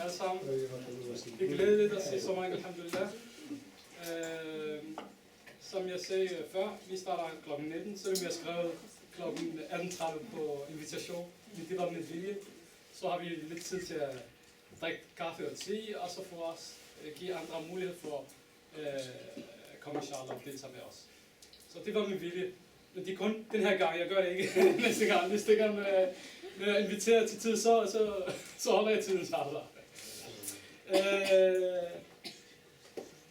alle sammen. Det er glædeligt at se så mange, alhamdulillah. Som jeg sagde før, vi starter kl. 19, selvom jeg har skrevet kl. 18.30 på invitation, men det var med vilje. Så har vi lidt tid til at drikke kaffe og te, og så for os give andre mulighed for at komme inshallah og deltage med os. Så det var med vilje. Men det er kun den her gang, jeg gør det ikke næste gang. Næste gang, når jeg inviterer til tid, så holder jeg tiden inshallah.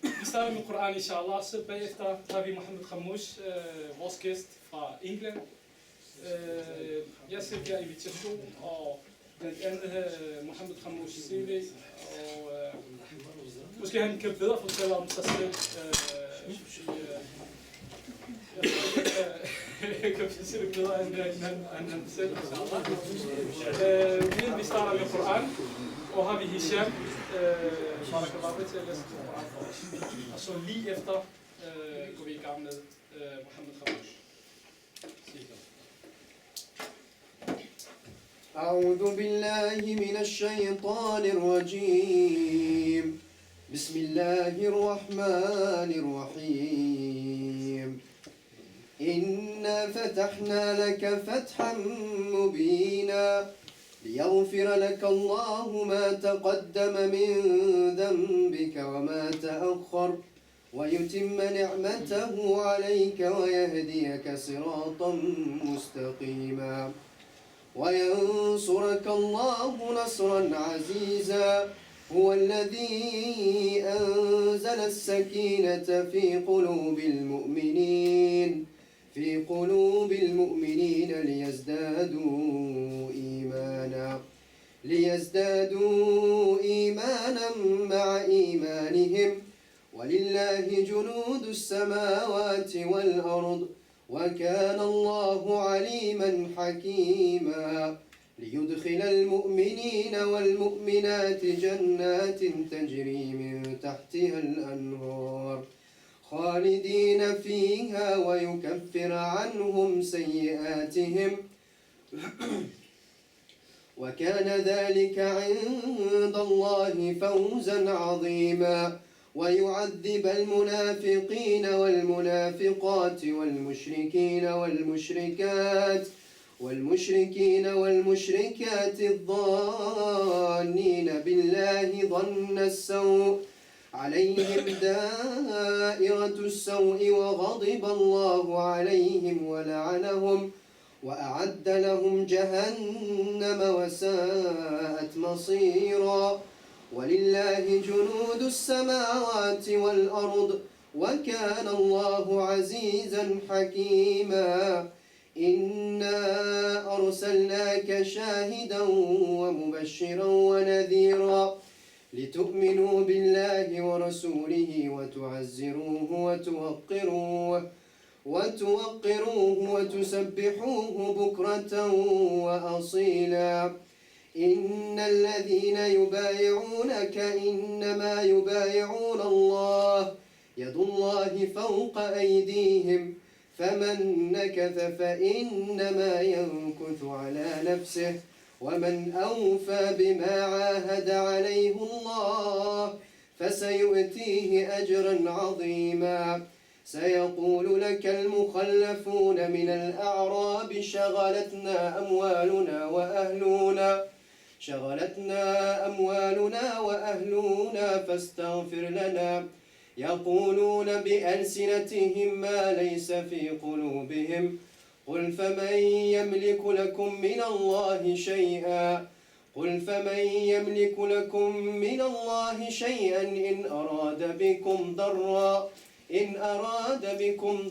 Vi starter med Koran inshallah, så bagefter har vi Mohamed Khamouch, vores gæst fra England. Jeg sendte jer invitation, og blandt andet Mohamed Khamouch CV, og måske han kan bedre fortælle om sig selv. Jeg kan se det bedre end han selv, inshallah. Vi starter med Koran, og har vi Hisham, barakallahu til at læse Koran for os. Og så lige efter går vi i gang med Mohamed Khamouch. أعوذ بالله من الشيطان الرجيم بسم الله الرحمن الرحيم إنا فتحنا لك فتحا مبينا ليغفر لك الله ما تقدم من ذنبك وما تأخر ويتم نعمته عليك ويهديك صراطا مستقيما وينصرك الله نصرا عزيزا هو الذي أنزل السكينة في قلوب المؤمنين ليزدادوا إيمانا مع إيمانهم ولله جنود السماوات والأرض وكان الله عليما حكيما ليدخل المؤمنين والمؤمنات جنات تجري من تحتها الأنهار خالدين فيها ويكفر عنهم سيئاتهم وكان ذلك عند الله فوزا عظيما ويعذب المنافقين والمنافقات والمشركات الظانين بالله ظن السوء عليهم دائرة السوء وغضب الله عليهم ولعنهم وأعد لهم جهنم وساءت مصيرا ولله جنود السماوات والأرض وكان الله عزيزا حكيما إنا أرسلناك شاهدا ومبشرا ونذيرا لتؤمنوا بالله ورسوله وتعزروه وتوقروه وتسبحوه بكرة وأصيلا إن الذين يبايعونك إنما يبايعون الله يد الله فوق أيديهم فمن نكث فإنما ينكث على نفسه ومن أوفى بما عاهد عليه الله فسيؤتيه أجرا عظيما سيقول لك المخلفون من الأعراب شغلتنا أموالنا وأهلنا فاستغفر لنا يقولون بألسنتهم ما ليس في قلوبهم قل فمن يملك لكم من الله شيئا إن أراد بكم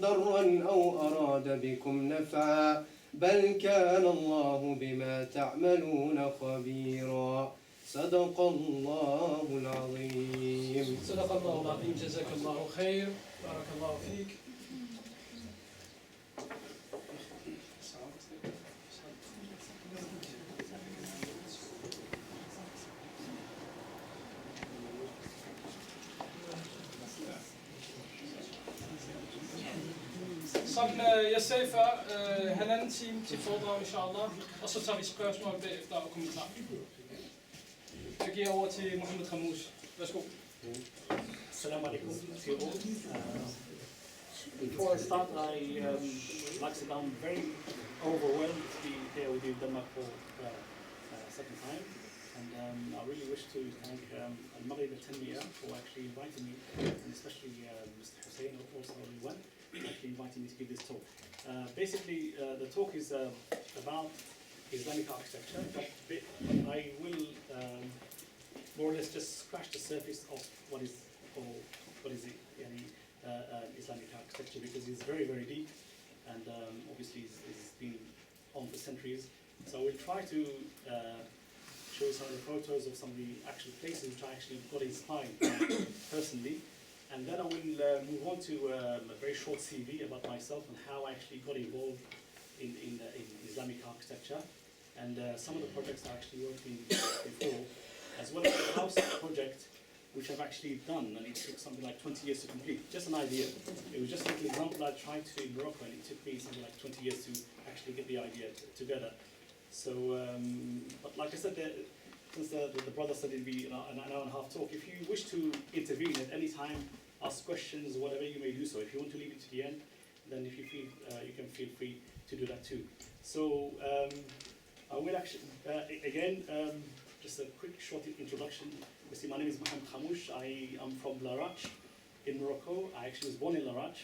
ضرا أو أراد بكم نفعا بل كان الله بما تعملون خبيرا صدق الله العظيم. صدق الله العظيم. جزاك الله خير. بارك الله فيك. Som jeg sagde før, halvanden time til foredrag, inshallah, og så tager vi spørgsmål bagefter og kommentarer. jeg giver over til Mohamed Khamouch. Værsgo. Assalamu alaikum to you all. Before I start, like I said, I'm very overwhelmed to be here with you in Denmark for second time. And I really wish to thank Al-Maghrib al-Tanmiya for actually inviting me, and especially Mr. Hussein also went, actually inviting me to give this talk. Basically, the talk is about Islamic architecture, but I will more or less just scratch the surface of what is Islamic architecture, because it's very, very deep, and obviously it's been on for centuries. So I will try to show some of the photos of some of the actual places which I actually got inspired by personally, and then I will move on to a very short CV about myself and how I actually got involved in Islamic architecture, and some of the projects I actually worked in before, as well as the house project, which I've actually done, and it took something like 20 years to complete. Just an idea. It was just like an example I tried to do in Morocco, and it took me something like 20 years to actually get the idea together. So, but like I said, since the brother said it'd be an hour and a half talk, if you wish to intervene at any time, ask questions, whatever, you may do so. If you want to leave it to the end, then if you feel, you can feel free to do that too. So, I will actually, again, just a quick short introduction. You see, my name is Mohamed Khamouch. I am from Larach in Morocco. I actually was born in Larach,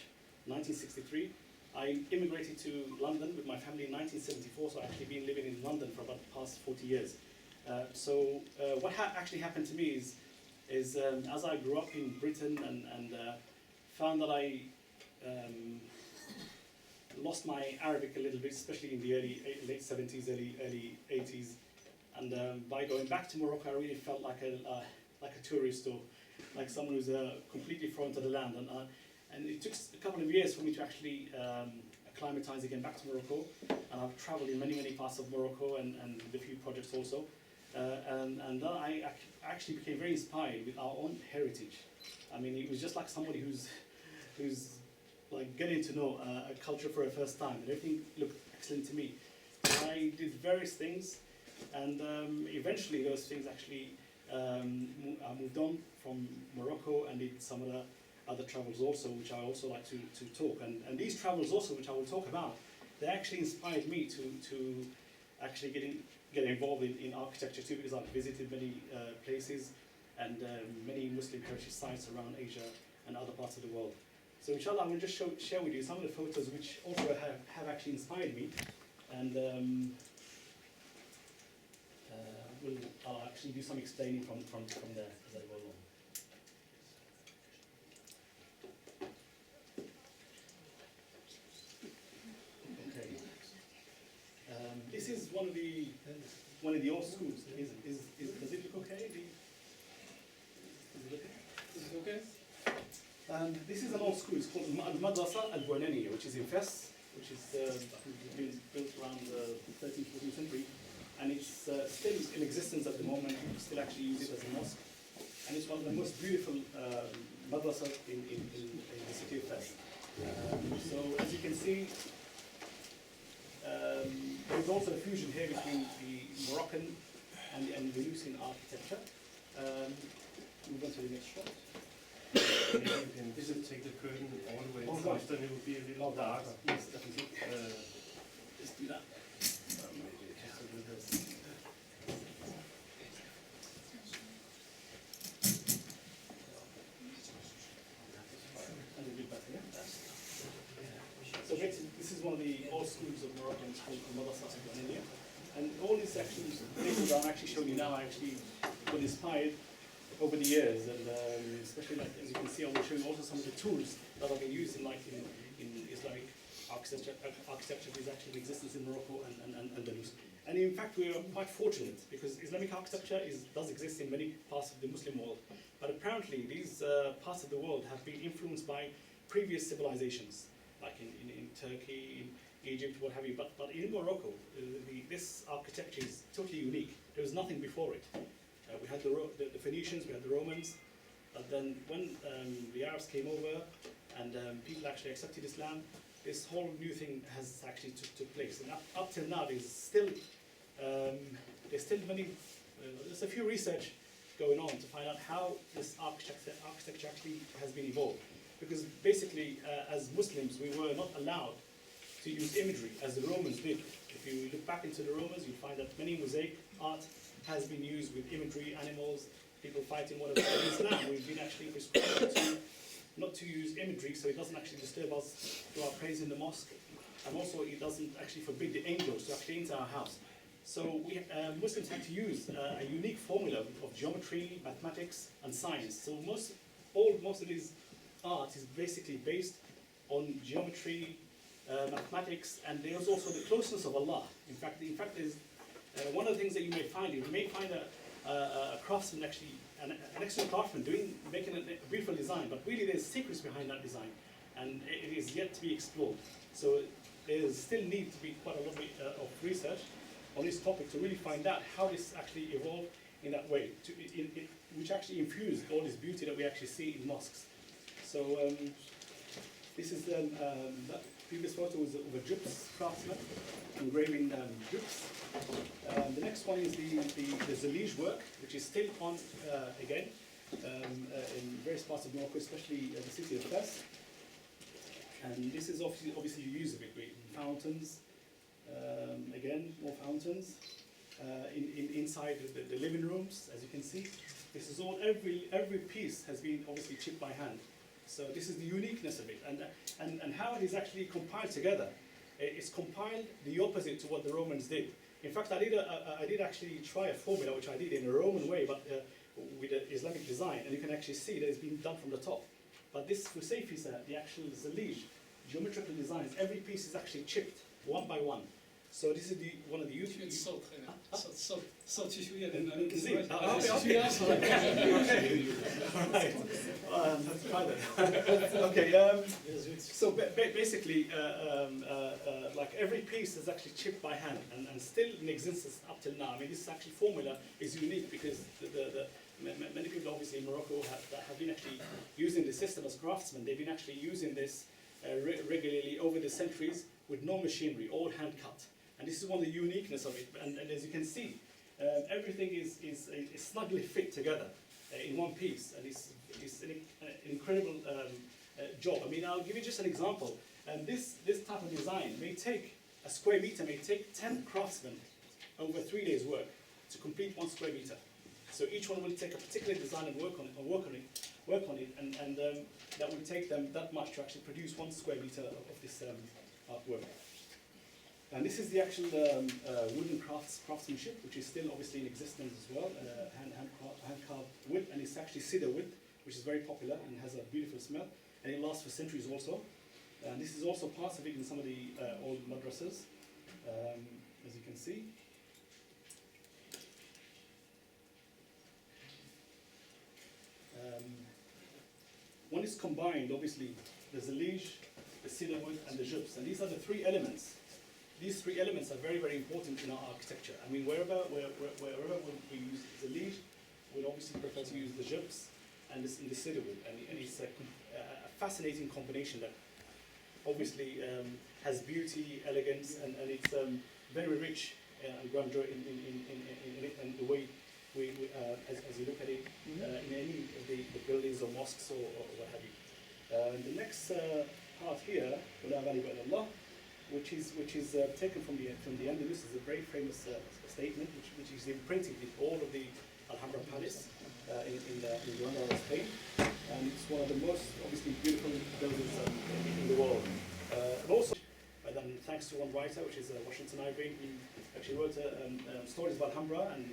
1963. I immigrated to London with my family in 1974, so I've actually been living in London for about the past 40 years. What actually happened to me is as I grew up in Britain and found that I lost my Arabic a little bit, especially in the late 70s, early 80s. And by going back to Morocco, I really felt like a tourist, or like someone who's completely foreign to the land. And it took a couple of years for me to actually acclimatize again back to Morocco. And I've traveled in many, many parts of Morocco and with a few projects also. And then I actually became very inspired with our own heritage. I mean, it was just like somebody who's like getting to know a culture for the first time, and everything looked excellent to me. And I did various things, and eventually those things actually I moved on from Morocco and did some of the other travels also, which I also like to talk. And these travels also, which I will talk about, they actually inspired me to actually get involved in architecture too, because I've visited many places and many Muslim heritage sites around Asia and other parts of the world. So inshallah, I will just share with you some of the photos which also have actually inspired me, and I'll actually do some explaining from there as I go along. Okay. This is one of the old schools. Does it look okay? Is it okay? This is an old school. It's called Al-Madrasa Al-Buananiya, which is in Fes, which is been built around the 13th, 14th century, and it's still in existence at the moment. People still actually use it as a mosque, and it's one of the most beautiful madrasas in the city of Fes. So as you can see, there's also a fusion here between the Moroccan and the Andalusian architecture. Move on to the next shot. You can just take the curtain all the way across, then it will be a little darker. Yes, definitely. Let's do that. And a bit better, yeah? So basically, this is one of the old schools of Moroccan called Madrasa Al-Buananiya. And all these sections, places I'm actually showing you now, I actually got inspired over the years, and especially like as you can see, I will show you also some of the tools that have been used in Islamic architecture. Architecture is actually in existence in Morocco and Andalus. And in fact, we are quite fortunate because Islamic architecture does exist in many parts of the Muslim world. But apparently, these parts of the world have been influenced by previous civilizations, like in Turkey, in Egypt, what have you. But in Morocco, this architecture is totally unique. There was nothing before it. We had the Phoenicians, we had the Romans, but then when the Arabs came over and people actually accepted Islam, this whole new thing has actually took place. And up till now, there's still many, there's a few research going on to find out how this architecture actually has been evolved. Because basically, as Muslims, we were not allowed to use imagery as the Romans did. If you look back into the Romans, you find that many mosaic art has been used with imagery, animals, people fighting, whatever. In Islam, we've been actually prescribed not to use imagery, so it doesn't actually disturb us through our praise in the mosque. And also, it doesn't actually forbid the angels to actually enter our house. So we Muslims had to use a unique formula of geometry, mathematics, and science. So most of this art is basically based on geometry, mathematics, and there's also the closeness of Allah. In fact, there's one of the things that you may find a craftsman actually, an excellent craftsman making a beautiful design, but really there's secrets behind that design, and it is yet to be explored. So there's still need to be quite a lot of research on this topic to really find out how this actually evolved in that way, which actually infused all this beauty that we actually see in mosques. So this is that previous photo was of a gyps craftsman engraving gyps. The next one is the Zalige work, which is still on again in various parts of Morocco, especially the city of Fes. And this is obviously the use of it with fountains. Again, more fountains inside the living rooms, as you can see. This is all, every piece has been obviously chipped by hand. So this is the uniqueness of it, and how it is actually compiled together. It's compiled the opposite to what the Romans did. In fact, I did actually try a formula, which I did in a Roman way, but with an Islamic design, and you can actually see that it's been done from the top. But this Fusayfisa, the actual Zalige, geometrical designs, every piece is actually chipped one by one. So this is one of the YouTube. صوت شوية Let's try that. Okay. So basically, like every piece is actually chipped by hand and still in existence up till now. I mean, this actually formula is unique because many people obviously in Morocco have been actually using the system as craftsmen. They've been actually using this regularly over the centuries with no machinery, all hand cut. And this is one of the uniqueness of it. And as you can see, everything is snugly fit together in one piece. And it's an incredible job. I mean, I'll give you just an example. And this type of design may take, a square meter may take 10 craftsmen over 3 days' work to complete 1 square meter. So each one will take a particular design and work on it, and that will take them that much to actually produce 1 square meter of this artwork. And this is the actual wooden craftsmanship, which is still obviously in existence as well, hand-carved wood, and it's actually cedar wood, which is very popular and has a beautiful smell, and it lasts for centuries also. And this is also part of it in some of the old madrasas, as you can see. When it's combined, obviously, the Zalige, the cedar wood, and the gyps, and these are the 3 elements. These 3 elements are very, very important in our architecture. I mean, wherever we use Zalige, we'll obviously prefer to use the gyps and the cedar wood, and it's a fascinating combination that obviously has beauty, elegance, and it's very rich and grandeur in it, and the way as you look at it in any of the buildings or mosques or what have you. The next part here, which is taken from the Andalus, is a very famous statement, which is imprinted with all of the Alhambra Palace in Granada, Spain, and it's one of the most obviously beautiful buildings in the world. And also, thanks to one writer, which is Washington Irving, he actually wrote stories about Alhambra and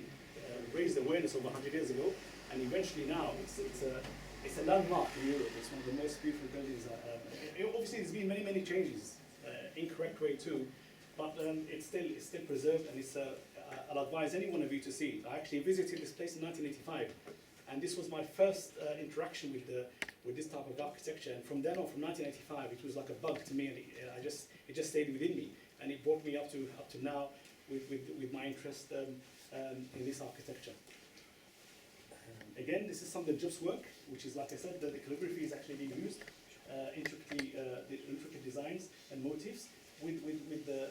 raised awareness over 100 years ago, and eventually now it's a landmark in Europe. It's one of the most beautiful buildings. Obviously, there's been many changes. Incorrect way too, but it's still preserved, and I'll advise any one of you to see it. I actually visited this place in 1985, and this was my first interaction with this type of architecture. And from then on, from 1985, it was like a bug to me, and it just stayed within me, and it brought me up to now with my interest in this architecture. Again, this is some of the gyps work, which is, like I said, the calligraphy is actually being used. Intricate designs and motifs with the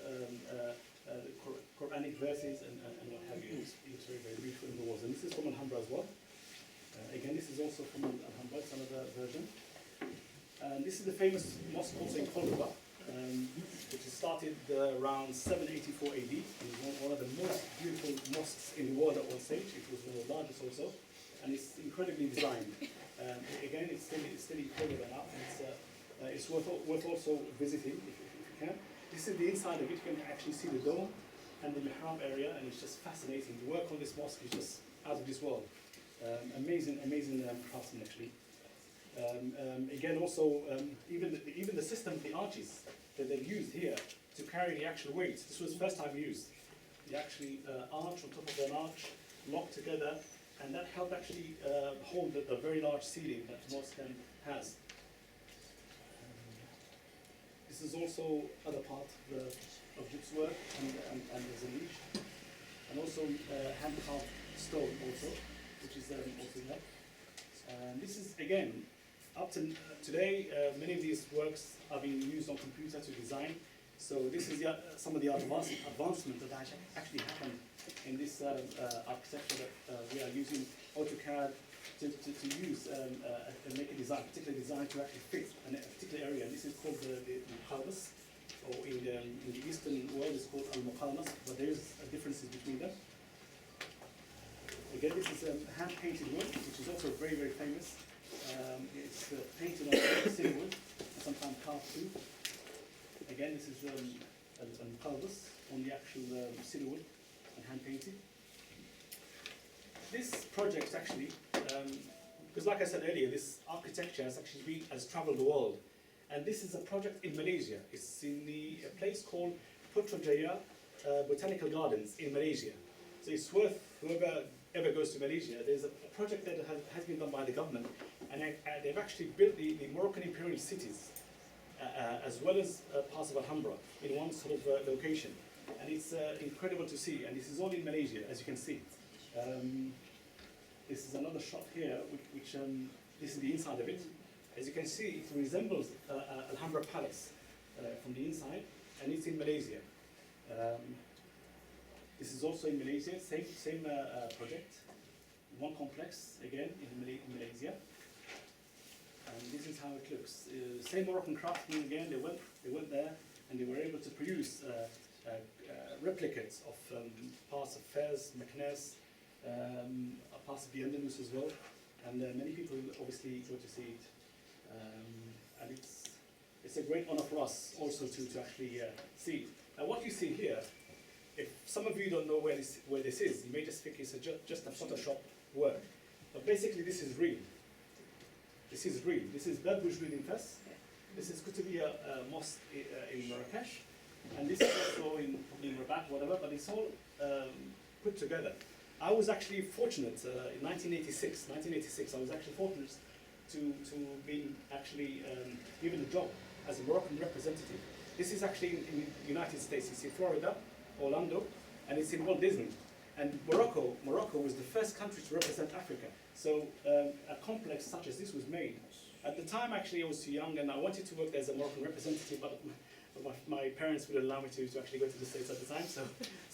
Quranic verses and what have you. It's very, very beautiful in the walls. And this is from Alhambra as well. again, this is also from Alhambra, it's another version. And this is the famous mosque also in Cordoba, which started around 784 AD. It was one of the most beautiful mosques in the world at one stage. It was one of the largest also, and it's incredibly designed. Again, it's still in Cordoba now, and it's worth also visiting if you can. This is the inside of it. You can actually see the dome and the mihrab area, and it's just fascinating. The work on this mosque is just out of this world. Amazing craftsman actually. Again, also even the system, the arches that they've used here to carry the actual weight. This was the first time used. The actually arch on top of an arch, locked together, and that helped actually hold the very large ceiling that the mosque has. This is also other part of gyp's work, and there's a niche, and also hand-carved stone also, which is also there. This is again, up to today, many of these works are being used on computer to design. So this is some of the advancement that actually happened in this architecture that we are using AutoCAD to use and make a design, particular design to actually fit a particular area. This is called the Muqawas, or in the Eastern world it's called Al-Muqamas, but there is differences between them. Again, this is hand-painted wood, which is also very, very famous. It's painted on cedar wood, and sometimes carved too. Again, this is a Muqawas on the actual cedar wood and hand-painted. This project actually, because like I said earlier, this architecture has traveled the world. And this is a project in Malaysia. It's in a place called Putrajaya Botanical Gardens in Malaysia. So it's worth, whoever ever goes to Malaysia, there's a project that has been done by the government, and they've actually built the Moroccan imperial cities, as well as parts of Alhambra, in one sort of location. And it's incredible to see, and this is all in Malaysia, as you can see. This is another shot here, which this is the inside of it. As you can see, it resembles Alhambra Palace from the inside, and it's in Malaysia. This is also in Malaysia, same project, one complex again in Malaysia. And this is how it looks. Same Moroccan craftsmen again. They went there and they were able to produce replicates of parts of Fez, Meknes, parts of the Andalus as well. And many people obviously go to see it. And it's a great honor for us also to actually see it. Now what you see here, if some of you don't know where this is, you may just think it's just a Photoshop work. But basically this is real. This is real. This is Bab Boujdoud in Fez. This is Kutubiyya Mosque in Marrakesh. And this is also in Rabat, whatever, but it's all put together. I was actually fortunate in 1986, I was actually fortunate to be actually given a job as a Moroccan representative. This is actually in the United States. It's in Florida, Orlando, and it's in Walt Disney. And Morocco was the first country to represent Africa. So a complex such as this was made. At the time, actually, I was too young, and I wanted to work there as a Moroccan representative, but my parents wouldn't allow me to actually go to the States at the time, so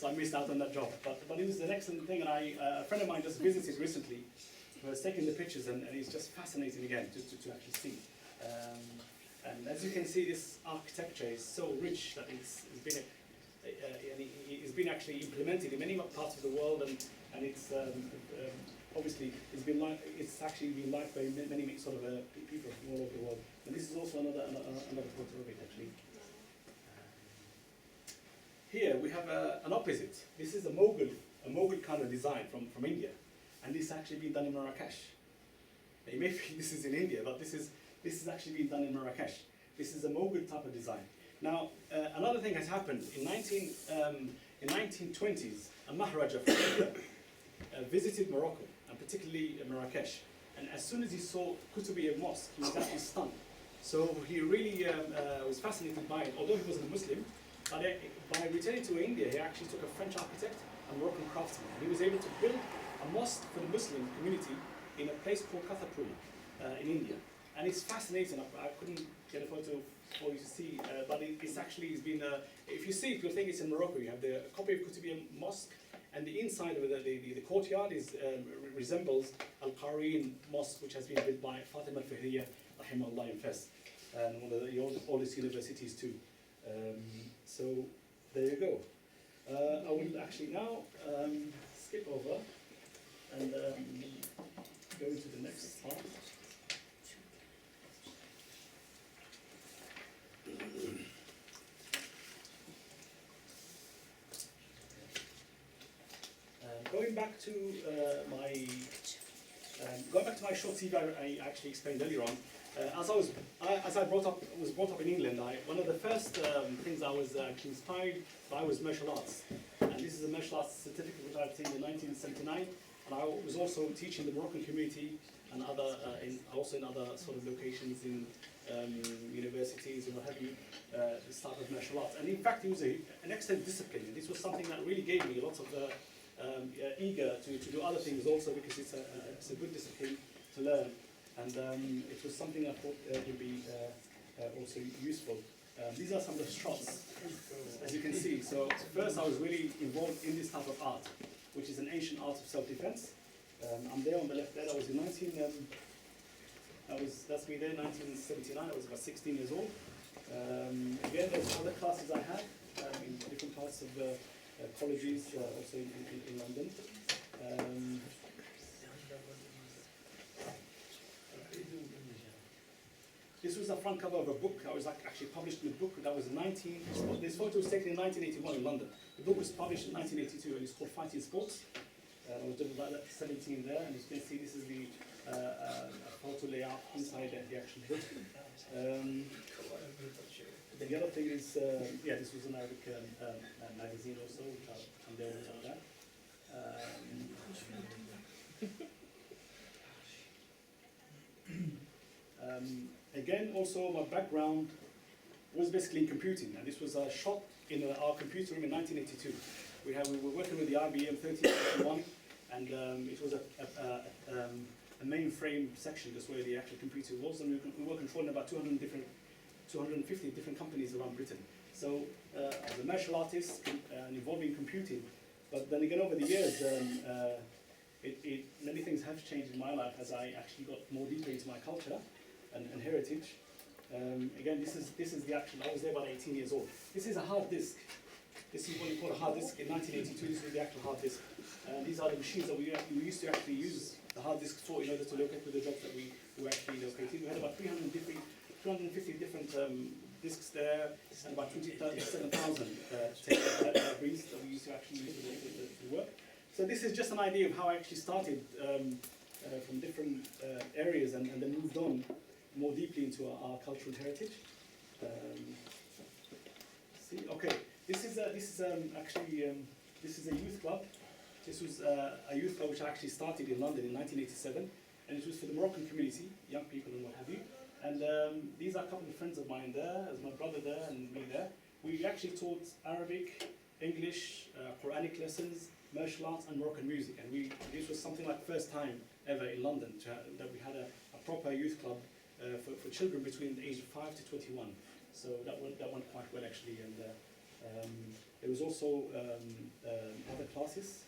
I missed out on that job. But it was an excellent thing, and a friend of mine just visited recently, who was taking the pictures, and it's just fascinating again to actually see. And as you can see, this architecture is so rich that it's been actually implemented in many parts of the world, and it's obviously it's actually been liked by many sort of people from all over the world. And this is also another photo of it actually. Here we have an opposite. This is a Mughal kind of design from India, and this has actually been done in Marrakesh. You may think this is in India, but this is actually been done in Marrakesh. This is a Mughal type of design. Now, another thing has happened. In 1920s, a Maharaja from India visited Morocco, and particularly Marrakesh. And as soon as he saw Kutubiyya Mosque, he was actually stunned. So he really was fascinated by it, although he wasn't a Muslim. But by returning to India, he actually took a French architect, a Moroccan craftsman. He was able to build a mosque for the Muslim community in a place called Kathapur in India. And it's fascinating. I couldn't get a photo for you to see, but it's been, if you see it, you'll think it's in Morocco. You have the copy of Kutubiyya Mosque And the inside of the courtyard resembles Al-Qareen Mosque, which has been built by Fatima al-Fihriya, rahimahullah, in Fez, and one of the oldest universities too. So there you go. I will actually now skip over and go into the next part. Going back to my short CV I actually explained earlier on. As I was brought up in England, one of the first things I was inspired by was martial arts, and this is a martial arts certificate which I obtained in 1979. And I was also teaching the Moroccan community and also in other sort of locations in universities and what have you, this type of martial arts. And in fact, it was an excellent discipline. And this was something that really gave me lots of eager to do other things also, because it's a good discipline to learn. And it was something I thought would be also useful. These are some of the shots, as you can see. So first I was really involved in this type of art, which is an ancient art of self-defense. I'm there on the left there. That was in that's me there, 1979. I was about 16 years old. Again, there's other classes I had in different parts of colleges, also in London. This was the front cover of a book. I was actually published in a book that was this photo was taken in 1981 in London. The book was published in 1982 and it's called Fighting Sports. I was doing about 17 there, and as you can see, this is the photo layout inside the actual book. The other thing is, this was an Arabic magazine also, which I'm there with that. Again, also my background was basically in computing, and this was shot in our computer room in 1982. We were working with the IBM 1351, and it was a mainframe section. That's where the actual computer was, and we were controlling about 250 different companies around Britain. So, as a martial artist and involved in computing, but then again over the years, many things have changed in my life as I actually got more deeply into my culture and heritage. Again, this is the actual. I was there about 18 years old. This is a hard disk. This is what you call a hard disk. In 1982, this was the actual hard disk. These are the machines that we used to actually use the hard disk for in order to locate with the jobs that we were actually locating. We had about 250 different disks there, and about 27,000 breeds that we used to actually use to work. So this is just an idea of how I actually started from different areas and then moved on more deeply into our cultural heritage. This is a youth club. This was a youth club which I actually started in London in 1987, and it was for the Moroccan community, young people and what have you. And these are a couple of friends of mine there, as my brother there and me there. We actually taught Arabic, English, Quranic lessons, martial arts and Moroccan music. And this was something like the first time ever in London that we had a proper youth club for children between the age of 5 to 21. So that went quite well actually. And there was also other classes.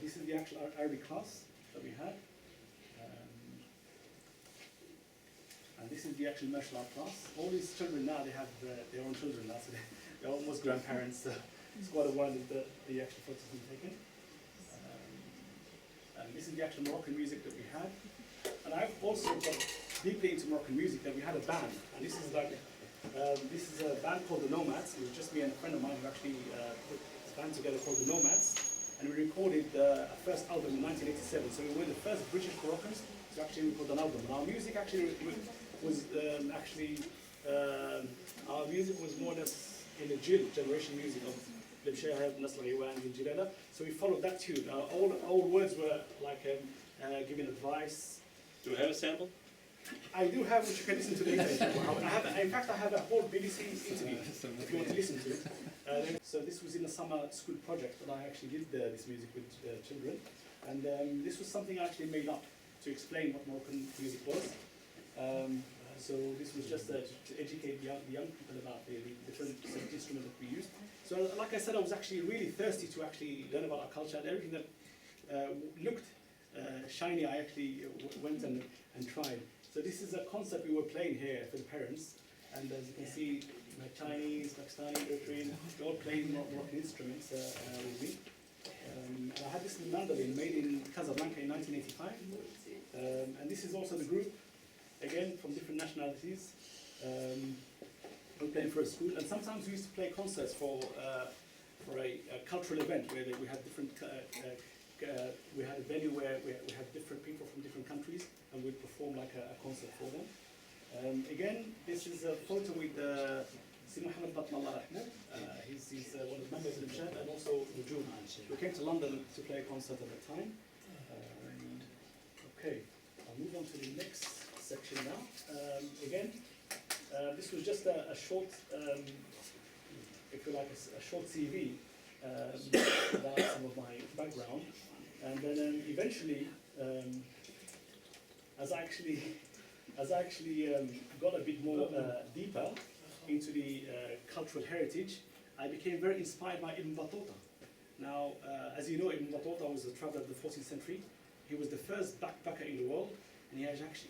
This is the actual Arabic class that we had. And this is the actual martial art class. All these children now, they have their own children now, so they're almost grandparents. It's quite a while that the actual photos have been taken. And this is the actual Moroccan music that we had. And I've also got deeply into Moroccan music that we had a band. And this is a band called the Nomads. It was just me and a friend of mine who actually put this band together called the Nomads. And we recorded our first album in 1987. So we were the first British Moroccans to actually record an album. And our music actually was our music was more or less in the generation music of Limshahab, Nasr Iwan, and Jilala. So we followed that tune. All words were like giving advice. Do we have a sample? I do have, which you can listen to later. In fact, I have a whole BBC interview if you want to listen to it. So this was in a summer school project that I actually did this music with children. And this was something I actually made up to explain what Moroccan music was. So this was just to educate the young people about the different instruments that we use. So like I said, I was actually really thirsty to actually learn about our culture, and everything that looked shiny, I actually went and tried. So this is a concert we were playing here for the parents, and as you can see, Chinese, Pakistani, Eritrean, they all playing Moroccan instruments with me. And I had this mandolin made in Casablanca in 1985, and this is also the group, again from different nationalities. We're playing for a school, and sometimes we used to play concerts for a cultural event where we had different. We had a venue where we had different people from different countries, and we'd perform like a concert for them. Again, this is a photo with Mohamed. He's one of the members of the chat, and also the June. We came to London to play a concert at the time. Okay, I'll move on to the next section now. Again, this was just a short, if you like, a short CV about some of my background, and then eventually, as I actually got a bit more deeper into the cultural heritage, I became very inspired by Ibn Battuta. Now, as you know, Ibn Battuta was a traveler of the 14th century. He was the first backpacker in the world, and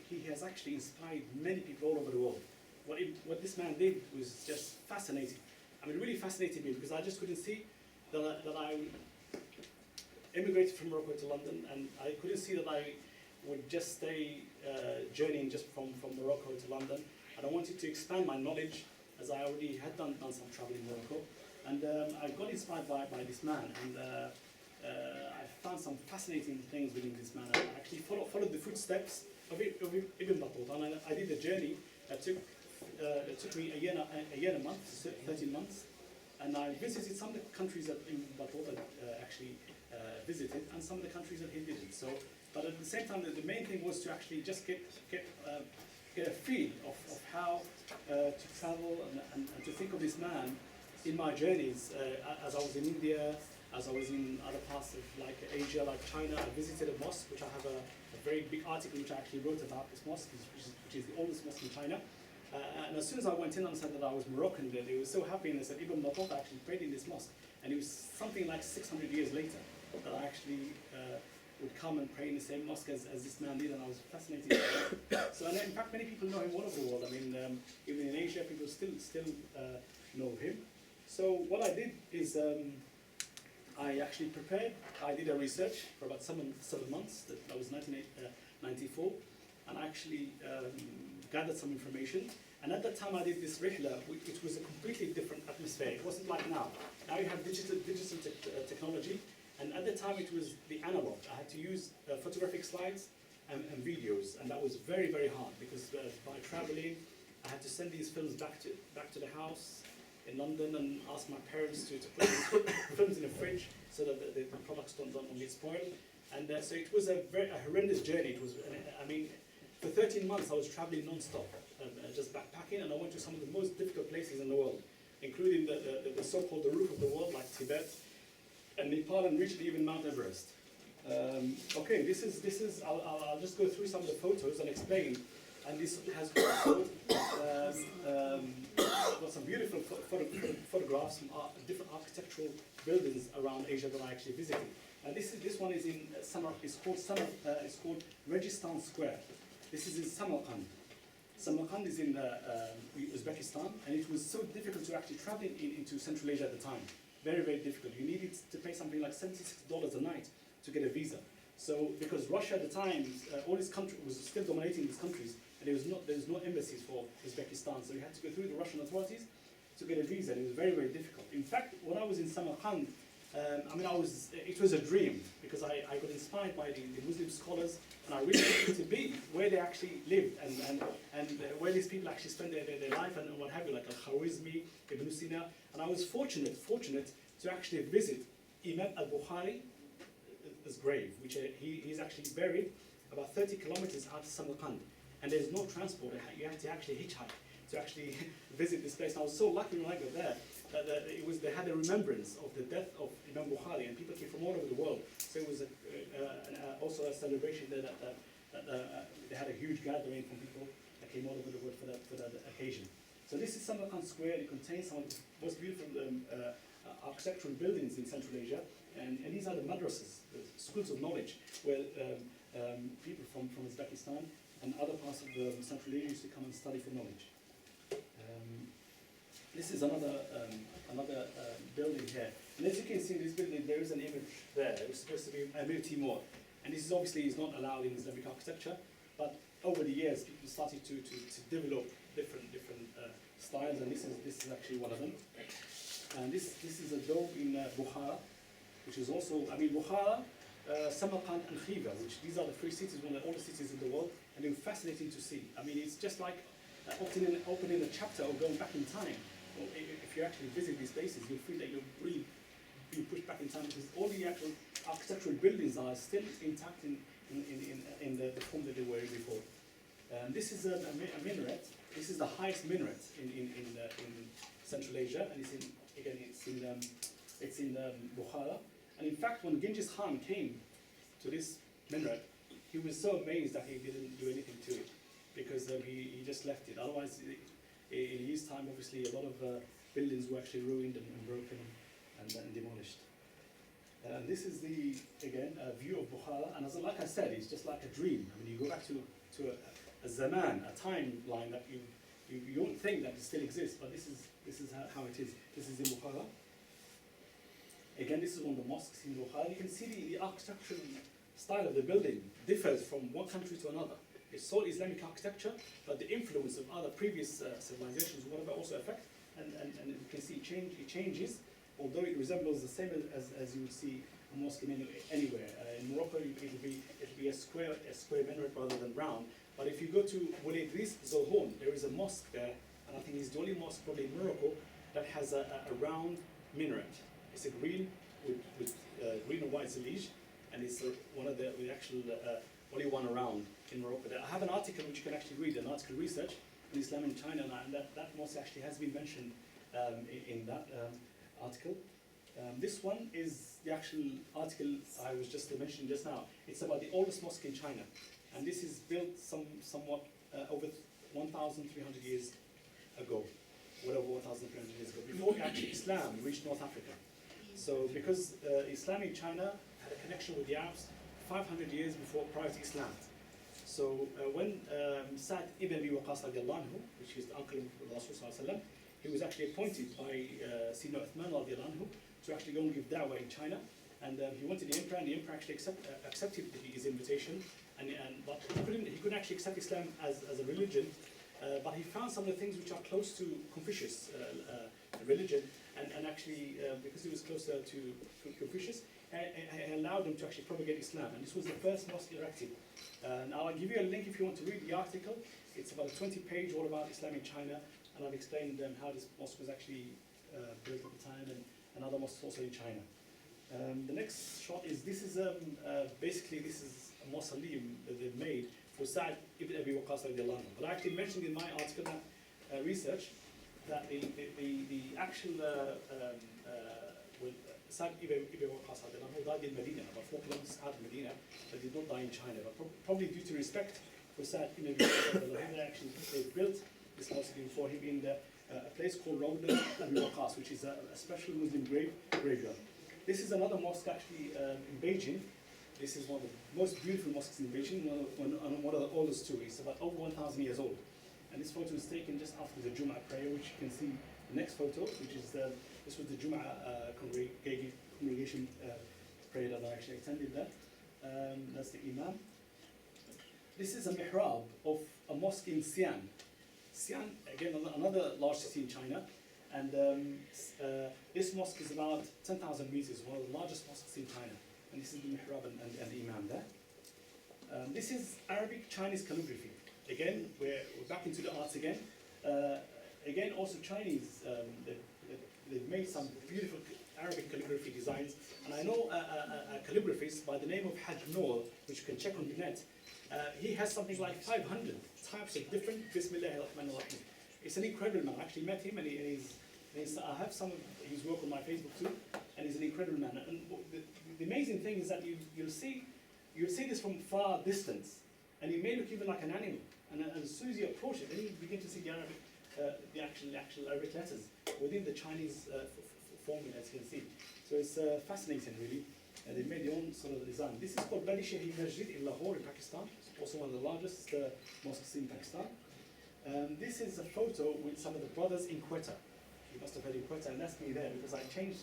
he has actually inspired many people all over the world. What this man did was just fascinating. I mean, it really fascinated me, because I just couldn't see that I immigrated from Morocco to London, and I couldn't see that I would just stay journeying just from Morocco to London. And I wanted to expand my knowledge, as I already had done some travel in Morocco. And I got inspired by this man, and I found some fascinating things within this man. I actually followed the footsteps of Ibn Battuta, and I did a journey that took me a year and a month, 13 months. And I visited some of the countries that Ibn Battuta actually visited, and some of the countries that he didn't. So, but at the same time, the main thing was to actually just get a feel of how to travel and to think of this man in my journeys. As I was in India, as I was in other parts of like Asia, like China, I visited a mosque, which I have a very big article which I actually wrote about this mosque, which is the oldest mosque in China. And as soon as I went in and said that I was Moroccan, they were so happy, and they said Ibn Battuta actually prayed in this mosque. And it was something like 600 years later that I actually would come and pray in the same mosque as this man did, and I was fascinated by that. So, and in fact, many people know him all over the world. I mean, even in Asia, people still know him. So what I did is I actually prepared. I did a research for about 7 months. That was 1994, and I actually gathered some information. And at that time, I did this rihla, which was a completely different atmosphere. It wasn't like now. Now you have digital technology. And at the time, it was the analog. I had to use photographic slides and videos, and that was very, very hard, because by traveling, I had to send these films back to the house in London and ask my parents to put these films in the fridge so that the products don't get spoiled. And so it was a horrendous journey. It was, I mean, for 13 months, I was traveling non-stop, just backpacking, and I went to some of the most difficult places in the world, including the so-called the roof of the world, like Tibet and Nepal, and reached even Mount Everest. Okay, this is. I'll just go through some of the photos and explain. And this has also got some beautiful photographs from different architectural buildings around Asia that I actually visited. And this one is in it's called Registan Square. This is in Samarkand. Samarkand is in Uzbekistan, and it was so difficult to actually travel into Central Asia at the time. Very, very difficult. You needed to pay something like $76 a night to get a visa. So, because Russia at the time, all these countries was still dominating these countries, and there was no embassies for Uzbekistan, so you had to go through the Russian authorities to get a visa, and it was very, very difficult. In fact, when I was in Samarkand, I mean, it was a dream, because I got inspired by the Muslim scholars, and I really wanted to be where they actually lived, and where these people actually spend their life, and what have you, like Al-Khwarizmi, Ibn Sina. And I was fortunate to actually visit Imam al-Bukhari's grave, which he's actually buried about 30 kilometers out of Samarkand. And there's no transport. You have to actually hitchhike to actually visit this place. And I was so lucky when I got there that they had a remembrance of the death of Imam Bukhari, and people came from all over the world. So it was also a celebration there that they had a huge gathering from people that came all over the world for that occasion. So this is Samarkand Square. It contains some of the most beautiful architectural buildings in Central Asia, and these are the madrasas, the schools of knowledge, where people from Uzbekistan and other parts of Central Asia used to come and study for knowledge. This is another building here, and as you can see in this building, there is an image there. It's supposed to be Amir Timur, and this is obviously is not allowed in Islamic architecture, but over the years, people started to develop different styles, and this is actually one of them. And this is a dome in Bukhara, which is also, I mean, Bukhara, Samarkand and Khiva, which these are the three cities, one of the oldest cities in the world, and they're fascinating to see. I mean, it's just like opening a chapter or going back in time. Or if you actually visit these places, you'll feel that you'll really be pushed back in time, because all the actual architectural buildings are still intact in the form that they were before. This is a minaret. This is the highest minaret in Central Asia, and it's in Bukhara. And in fact, when Genghis Khan came to this minaret, he was so amazed that he didn't do anything to it, because he just left it. Otherwise, in his time, obviously, a lot of buildings were actually ruined and broken and demolished. This is again a view of Bukhara, and like I said, it's just like a dream. I mean, you go back to a zaman, a timeline that you don't think that it still exists, but this is how it is. This is in Bukhara. Again, this is one of the mosques in Bukhara. You can see the architectural style of the building differs from one country to another. It's all Islamic architecture, but the influence of other previous civilizations, whatever, also affect, and you can see it changes, although it resembles the same as you would see a mosque anywhere. In Morocco, it'll be a square minaret rather than round. But if you go to Wali Idris Zolhon, there is a mosque there, and I think it's the only mosque probably in Morocco that has a round minaret. It's a green with green and white zilij, and it's one of the actual only one around in Morocco. I have an article which you can actually read, an article research on Islam in China, and that mosque actually has been mentioned in that article. This one is the actual article I was just mentioning just now. It's about the oldest mosque in China, and this is built somewhat over 1,300 years ago, well over 1,300 years ago, before actually Islam reached North Africa. So because Islam in China had a connection with the Arabs 500 years prior to Islam. So when Sa'd ibn Abi Waqqas, which is the uncle of the Rasul, he was actually appointed by Sayyidina Uthman to actually go and give da'wah in China, and he went to the emperor, and the emperor actually accepted his invitation, but he couldn't actually accept Islam as a religion, but he found some of the things which are close to Confucius religion, and actually because he was closer to Confucius, he allowed them to actually propagate Islam, and this was the first mosque erected. Now I'll give you a link if you want to read the article. It's about a 20-page all about Islam in China, and I've explained how this mosque was actually built at the time, and other mosques also in China. The next shot is, basically this is a mausoleum that they've made for Sa'd ibn Abi Waqqas radiallahu anhu. But I actually mentioned in my article that research that the actual Sa'd ibn Abi Waqqas radiallahu anhu died in Medina, about 4 kilometers out of Medina, but did not die in China. But probably due to respect for Sa'd ibn Abi Waqqas radiallahu anhu, they built this mausoleum for him in a place called Rawdat Abi Waqqas, which is a special Muslim graveyard. This is another mosque actually in Beijing. This is one of the most beautiful mosques in Beijing, one of the oldest too. It's about over 1,000 years old. And this photo is taken just after the Jum'ah prayer, which you can see the next photo, which is this was the Jum'ah congregation prayer that I actually attended there. That's the Imam. This is a mihrab of a mosque in Xi'an. Xi'an, again, another large city in China. And this mosque is about 10,000 meters, one of the largest mosques in China. And this is the mihrab and the imam there. This is Arabic Chinese calligraphy. Again, we're back into the arts again. Again, also Chinese, they've made some beautiful Arabic calligraphy designs. And I know a calligraphist by the name of Haj Noor, which you can check on the net. He has something like 500 types of different Bismillahir Rahmanir Rahim. It's an incredible man. I actually met him, and I have some of his work on my Facebook too, and he's an incredible man. And the amazing thing is that you'll see this from far distance, and he may look even like an animal. And as soon as you approach it, then you begin to see the Arabic, the actual Arabic letters within the Chinese formula, as you can see. So it's fascinating, really. And they made their own sort of design. This is called Badi Shahi Masjid in Lahore, in Pakistan. Also one of the largest mosques in Pakistan. This is a photo with some of the brothers in Quetta. You must have heard in Quetta, and that's me there because I changed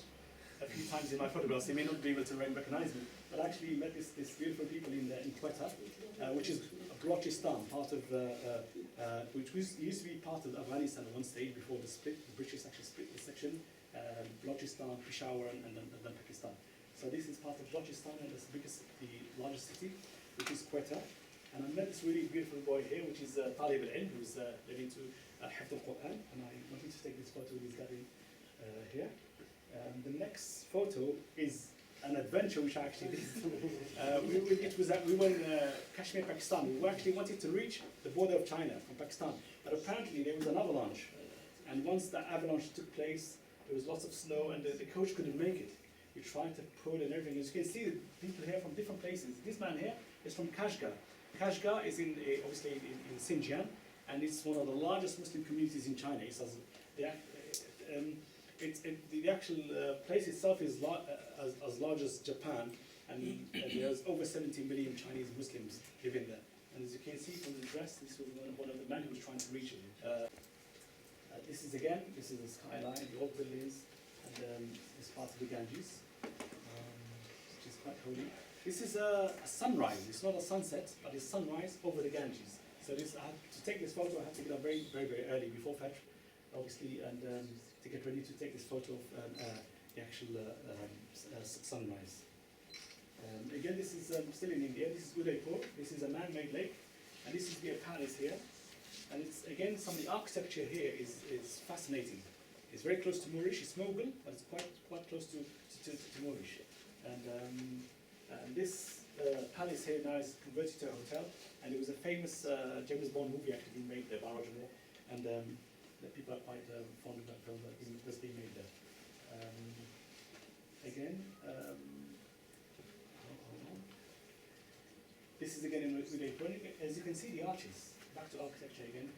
a few times in my photographs. You may not be able to recognize me, but I actually met this beautiful people in Quetta, which is Balochistan, part of which used to be part of Afghanistan at one stage before the split. The British actually split the section, Balochistan, Peshawar, and then Pakistan. So this is part of Balochistan, and the largest city, which is Quetta. And I met this really beautiful boy here, which is Talib al-Ilm, who's learning to Hifd al-Quran, and I wanted to take this photo with his daddy here. The next photo is an adventure which I actually did. We were in Kashmir, Pakistan. We actually wanted to reach the border of China from Pakistan, but apparently there was an avalanche. And once the avalanche took place, there was lots of snow, and the coach couldn't make it. We tried to pull and everything. As you can see, people here from different places. This man here is from Kashgar. Kashgar is obviously in Xinjiang, and it's one of the largest Muslim communities in China. The actual place itself is as large as Japan, and there's over 70 million Chinese Muslims living there. And as you can see from the dress, this was one of the men who was trying to reach it. This is the skyline, the old buildings, and this part of the Ganges, which is quite holy. This is a sunrise. It's not a sunset, but it's sunrise over the Ganges. So to take this photo, I had to get up very, very, very early before Fajr, obviously, and to get ready to take this photo of the actual sunrise. Again, this is still in India. This is Udaipur. This is a man-made lake, and this is the palace here. And it's again, some of the architecture here is fascinating. It's very close to Moorish. It's Mughal, but it's quite close to Moorish. And this palace here now is converted to a hotel, and it was a famous James Bond movie actually being made there, Bar Jamor, and the people are quite fond of that film that was being made there. This is again in Udaipur. As you can see, the arches. Back to architecture again.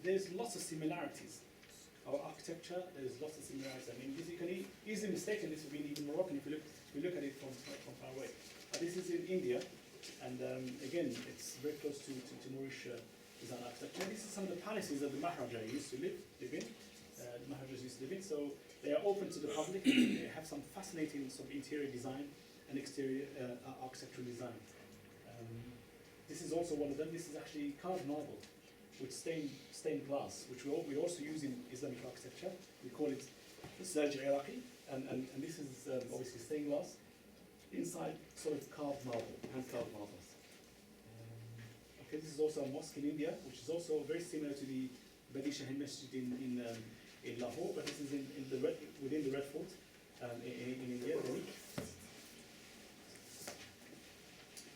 There's lots of similarities. Our architecture, there's lots of similarities. I mean, you can easily mistake this for being even Moroccan if we look at it from far away. But this is in India, and again, it's very close to Moorish design architecture. This is some of the palaces that the Maharaja used to live in. The Maharajas used to live in. So they are open to the public. They have some fascinating sort of interior design and exterior architectural design. This is also one of them. This is actually carved marble with stained glass, which we also use in Islamic architecture. We call it Zaj Iraqi, and this is obviously stained glass. Inside, sort of carved marble, hand-carved marbles. Okay, this is also a mosque in India, which is also very similar to the Badi Shahi Masjid in Lahore, but this is within the Red Fort in India.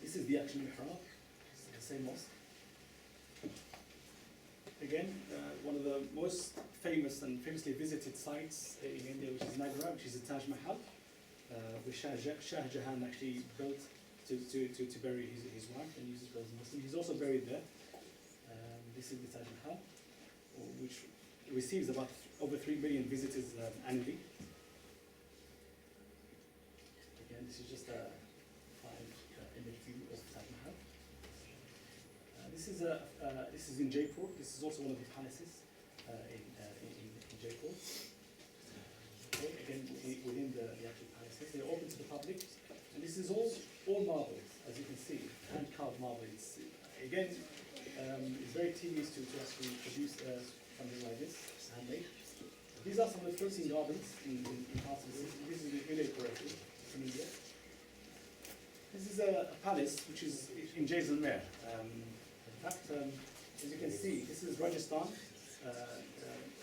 This is the actual mihrab. The same mosque. Again, one of the most famous and famously visited sites in India, which is Agra, which is the Taj Mahal, which Shah Jahan actually built to bury his wife and use it as a Muslim. He's also buried there. This is the Taj Mahal, which receives about over 3 million visitors annually. Again, this is just a fine image view of Taj Mahal. This is in Jaipur. This is also one of the palaces in Jaipur. Okay, again, within the actual palaces, they're open to the public, and this is all marble, as you can see, hand-carved marble. It's very tedious to actually produce something like this, handmade. These are some of the floating gardens in parts of the city. This is the Udaipur from India. This is a palace which is in Jaisalmer. In fact, as you can see, this is Rajasthan,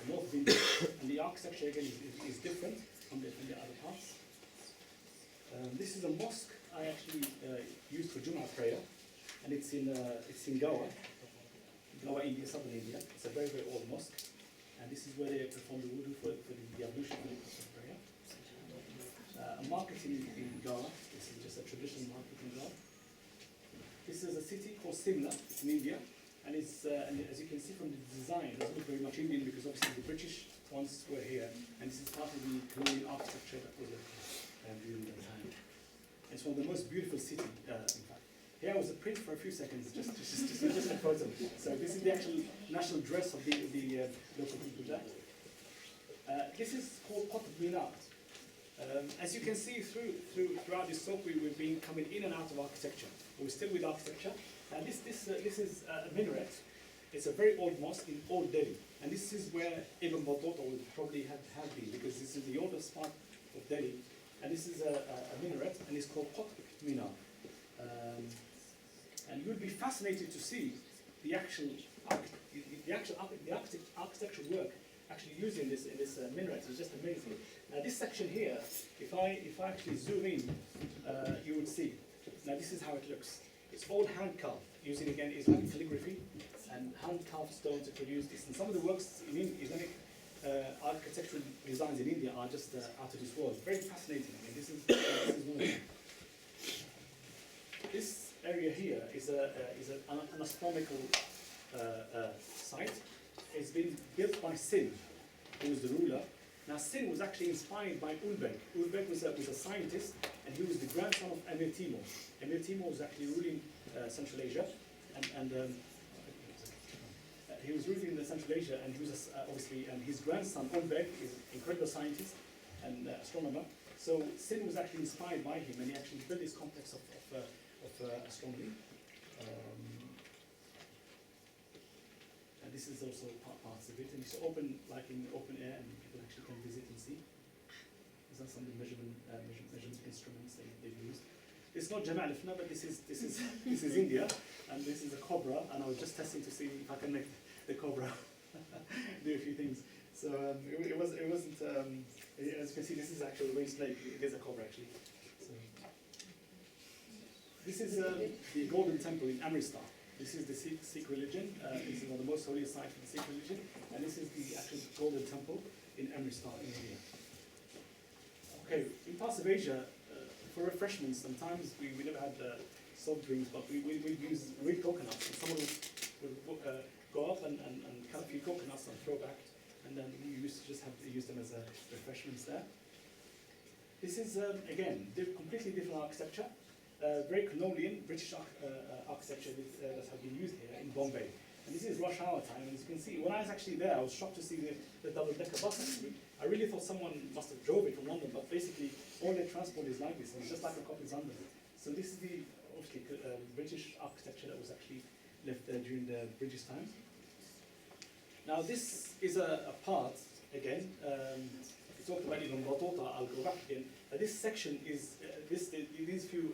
north of India, and the architecture again is different from the other parts. This is a mosque I actually used for Jummah prayer, and it's in Goa, India, southern India. It's a very, very old mosque, and this is where they perform the wudu for the ablution of prayer. A market in Goa. This is just a traditional market in Goa. This is a city called Simla in India, and and as you can see from the design, it doesn't look very much Indian because obviously the British ones were here, and this is part of the colonial architecture that was during that time. It's one of the most beautiful cities, in fact. Here was a print for a few seconds, just a photo. So this is the actual national dress of the local people there. This is called Qutb Minar. As you can see throughout this talk, we've been coming in and out of architecture. We're still with architecture. And this is a minaret. It's a very old mosque in Old Delhi. And this is where Ibn Battuta would probably have been, because this is the oldest part of Delhi. And this is a minaret, and it's called Qutb Minar. And you'll be fascinated to see the actual architectural work actually used in this minaret. It's just amazing. This section here, if I actually zoom in, you would see. Now this is how it looks. It's all hand carved, using again Islamic calligraphy and hand carved stone to produce this. And some of the works in Islamic architectural designs in India are just out of this world. Very fascinating. I mean, this is one. This area here is an astronomical site. It's been built by Sin, who was the ruler. Now Sin was actually inspired by Ulbek. Ulbek was a scientist, and he was the grandson of Emir Timur. Emir Timur was actually ruling Central Asia, and he was ruling in Central Asia, and he was obviously, and his grandson Ulbek is an incredible scientist and astronomer. So Sin was actually inspired by him, and he actually built this complex of astronomy. And this is also parts of it, and it's open, like in open air, and people actually can visit and see. These are some of the measurement instruments they've used. It's not Jamal al-Fna, but this is India, and this is a cobra, and I was just testing to see if I can make the cobra do a few things. So it wasn't. As you can see, this is actually a raised snake. It is a cobra actually. So this is the Golden Temple in Amritsar. This is the Sikh religion. This is one of the most holy sites for the Sikh religion, and this is the actual Golden Temple in Amritsar in India. Okay, in parts of Asia, for refreshments, sometimes we never had soft drinks, but we use real coconuts. And someone would go up and cut a few coconuts and throw back, and then we used to just use them as refreshments there. This is, again, completely different architecture. Very colonial British architecture that has been used here in Bombay. And this is rush hour time, and as you can see, when I was actually there, I was shocked to see the double-decker bus actually. I really thought someone must have drove it from London, but basically all their transport is like this, and it's just like a Coppice London. So this is the, obviously, British architecture that was actually left there during the British times. Now this is a part, again, we talked about Ibn Battuta, I'll go back again. This section is, these few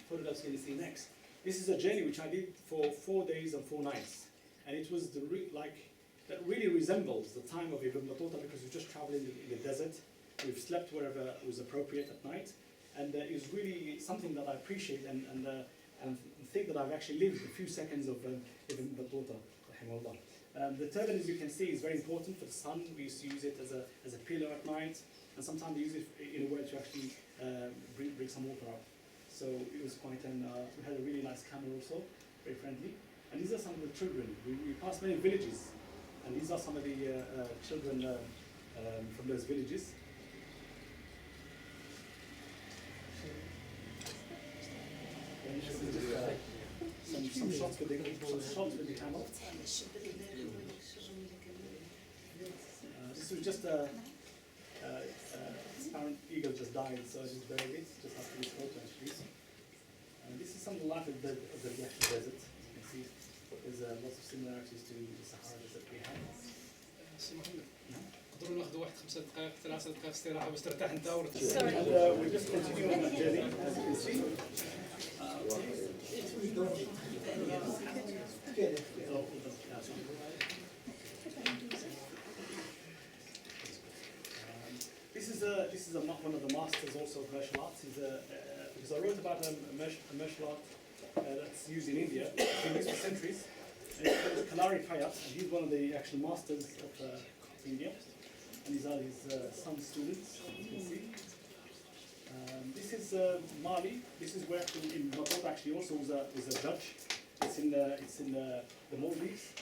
photographs you're going to see next. This is a journey which I did for 4 days and 4 nights. And it was that really resembles the time of Ibn Battuta, because we just traveled in the desert. We've slept wherever was appropriate at night. And it was really something that I appreciate and think that I've actually lived a few seconds of Ibn Battuta, rahimahullah. The turban, as you can see, is very important for the sun. We used to use it as a pillow at night, and sometimes we use it in a way to actually bring some water up. So it was quite, and we had a really nice camera also, very friendly. And these are some of the children. We passed many villages, and these are some of the children from those villages. And this is just some shots with the camel. This was just a apparent eagle just died, so I just buried it, just after this photo actually. This is some of the life of the actual desert. As you can see, there's lots of similarities to the Sahara desert we have. سي محمد نقدروا ناخذوا واحد 5 دقائق 3 دقائق استراحه باش ترتاح انت وترتاح. And we just continue on that journey, as you can see. This is one of the masters also of martial arts. Because I wrote about a martial art that's used in India, it's been used for centuries. And it's called Kalari Payat, and he's one of the actual masters of India. And these are his son students, as you can see. This is Mali. This is where Ibn Battuta actually also was a judge. It's in the Maldives,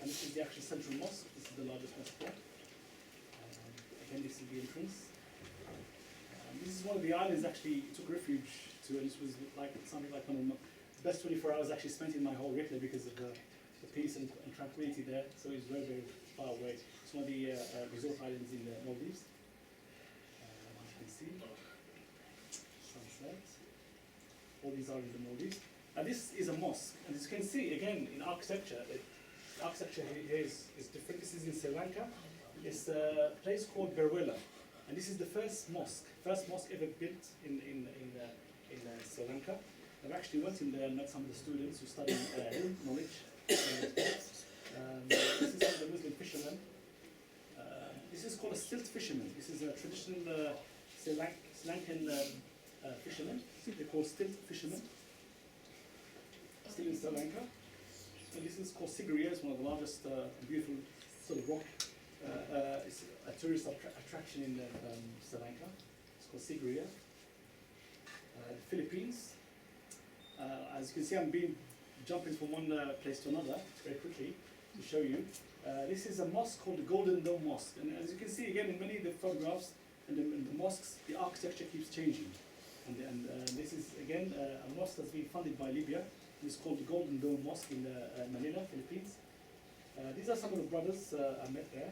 and this is the actual central mosque. This is the largest mosque there. Again, this is the entrance. This is one of the islands actually took refuge to, and this was like something like one of the best 24 hours actually spent in my whole trip there because of the peace and tranquility there. So it's very, very far away. It's one of the resort islands in the Maldives. As you can see, sunset. All these are in the Maldives. And this is a mosque, and as you can see again in architecture, the architecture here is different. This is in Sri Lanka. It's a place called Berwela, and this is the first mosque ever built in Sri Lanka. I've actually went in there and met some of the students who study knowledge. This is one of the Muslim fishermen. This is called a stilt fisherman. This is a traditional Sri Lankan fisherman. They're called stilt fishermen. Still in Sri Lanka. And this is called Sigiriya. It's one of the largest beautiful sort of rock. It's a tourist attraction in Sri Lanka. It's called Sigiriya. The Philippines. As you can see, I'm jumping from one place to another very quickly to show you. This is a mosque called the Golden Dome Mosque. And as you can see again in many of the photographs and the mosques, the architecture keeps changing. And this is again a mosque that's been funded by Libya. It's called the Golden Dome Mosque in Manila, Philippines. These are some of the brothers I met there.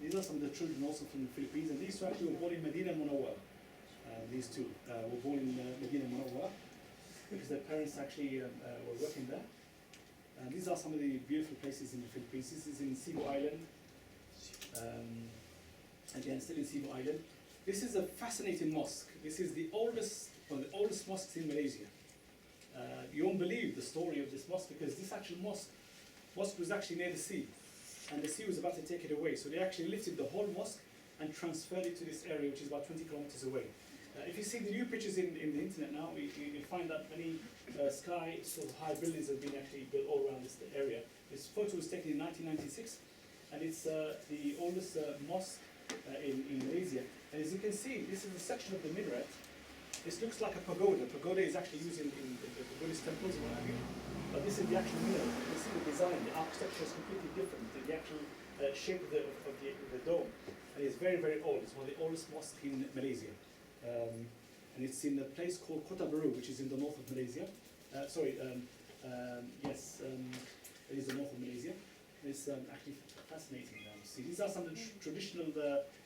These are some of the children also from the Philippines. And these two actually were born in Medina Munawwar. These two were born in Medina Munawwar because their parents actually were working there. These are some of the beautiful places in the Philippines. This is in Cebu Island. Again, still in Cebu Island. This is a fascinating mosque. This is the oldest, one of the oldest mosques in Malaysia. You won't believe the story of this mosque because this actual mosque was actually near the sea, and the sea was about to take it away. So they actually lifted the whole mosque and transferred it to this area, which is about 20 kilometers away. If you see the new pictures in the internet now, you find that many sky sort of high buildings have been actually built all around this area. This photo was taken in 1996, and it's the oldest mosque in Malaysia. And as you can see, this is a section of the minaret. This looks like a pagoda. Pagoda is actually used in the Buddhist temples and what have you. But this is the actual minaret. You can see the design, the architecture is completely different. The actual shape of the dome. And it's very, very old. It's one of the oldest mosques in Malaysia. And it's in a place called Kota Baru, which is in the north of Malaysia. Yes, it is the north of Malaysia. It's actually fascinating. See, these are some of the traditional,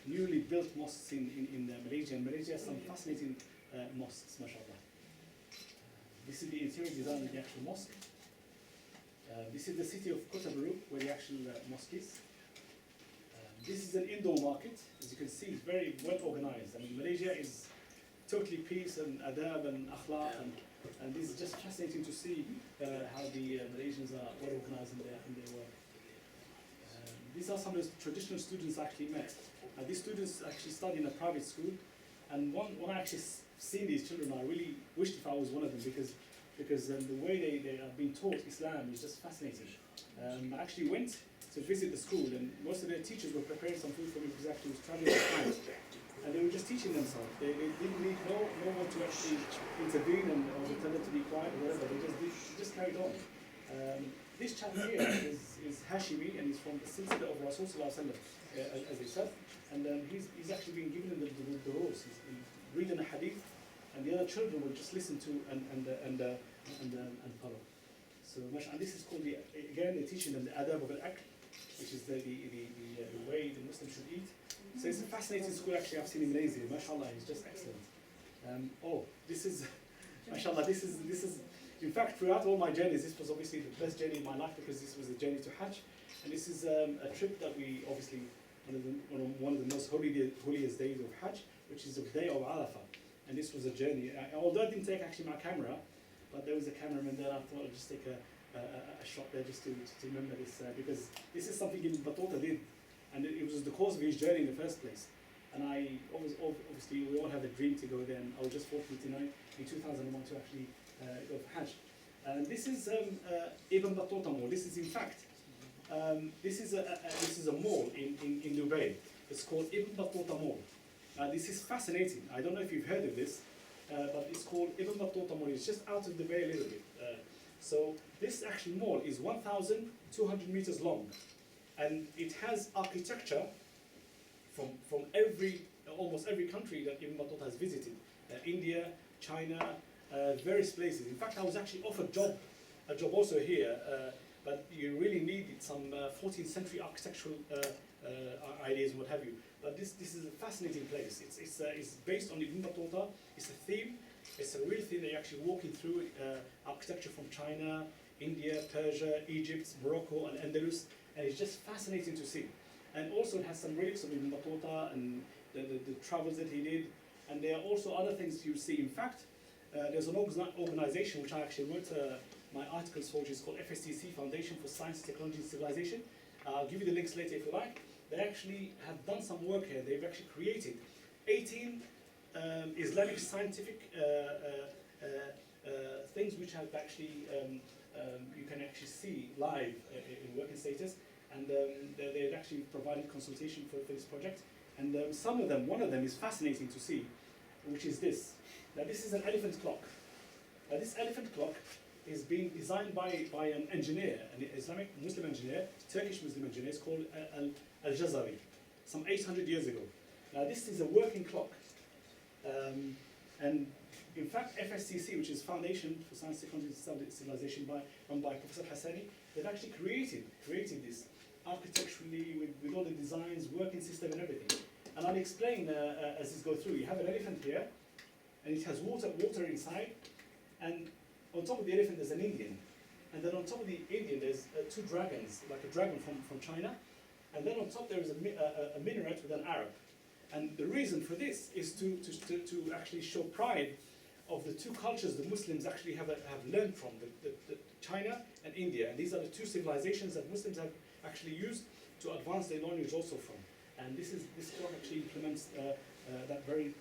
newly built mosques in Malaysia. And Malaysia has some fascinating mosques, mashallah. This is the interior design of the actual mosque. This is the city of Kota Baru, where the actual mosque is. This is an indoor market. As you can see, it's very well organized. I mean, Malaysia is totally peace and adab and akhlaq, and this is just fascinating to see how the Malaysians are well organized in their work. These are some of the traditional students I actually met. These students actually study in a private school, and when I actually seen these children, I really wished if I was one of them because the way they are being taught Islam is just fascinating. I actually went to visit the school, and most of their teachers were preparing some food for me because actually was traveling with friends, and they were just teaching themselves. They didn't need no one to actually intervene or tell them to be quiet or whatever. They just carried on. This chap here is Hashimi, and he's from the Silsila of Rasul Sallallahu Alaihi Wasallam, as they said, and he's actually been given the rules. He's reading a hadith, and the other children will just listen to and follow. So, and this is called again, they're teaching them the adab of al-akl, which is the way the Muslim should eat. So it's a fascinating school actually I've seen in Malaysia. Mashallah, it's just excellent. This is, mashallah, this is, in fact, throughout all my journeys, this was obviously the best journey in my life because this was a journey to Hajj, and this is a trip that we obviously one of the most holiest days of Hajj, which is the day of Arafah, and this was a journey. Although I didn't take actually my camera, but there was a cameraman there. I thought I'd just take a shot there just to remember this because this is something Ibn Battuta did, and it was the cause of his journey in the first place. And obviously we all have a dream to go there, and I was just fortunate in 2001 to actually go for Hajj. And this is Ibn Battuta Mall. This is in fact this is a mall in Dubai. It's called Ibn Battuta Mall. This is fascinating. I don't know if you've heard of this, but it's called Ibn Battuta Mall. It's just out of Dubai a little bit. So this actual mall is 1,200 meters long, and it has architecture from almost every country that Ibn Battuta has visited. India, China, various places. In fact, I was actually offered a job also here, but you really needed some 14th century architectural ideas and what have you. But this is a fascinating place. It's based on Ibn Battuta. It's a theme. It's a real theme that you're actually walking through architecture from China, India, Persia, Egypt, Morocco, and Andalus, and it's just fascinating to see. And also it has some relics of Ibn Battuta and the travels that he did. And there are also other things you see. In fact, there's an organization which I actually wrote my articles for, which is called FSTC, Foundation for Science, Technology and Civilization. I'll give you the links later if you like. They actually have done some work here. They've actually created 18 Islamic scientific things which have actually, you can actually see live in working status. And they've actually provided consultation for this project. And one of them is fascinating to see, which is this. Now this is an elephant clock. Now this elephant clock is being designed by an engineer, an Islamic Muslim engineer, Turkish Muslim engineer. It's called Al-Jazari, some 800 years ago. Now this is a working clock. And in fact, FSCC, which is Foundation for Science, Technology and Civilization, run by Professor Hassani, they've actually created this architecturally with all the designs, working system and everything. And I'll explain as this goes through. You have an elephant here, and it has water inside, and on top of the elephant there's an Indian. And then on top of the Indian there's two dragons, like a dragon from China. And then on top there is a minaret with an Arab. And the reason for this is to actually show pride of the two cultures the Muslims actually have learned from, the China and India. And these are the two civilizations that Muslims have actually used to advance their knowledge also from. And this clock actually implements that very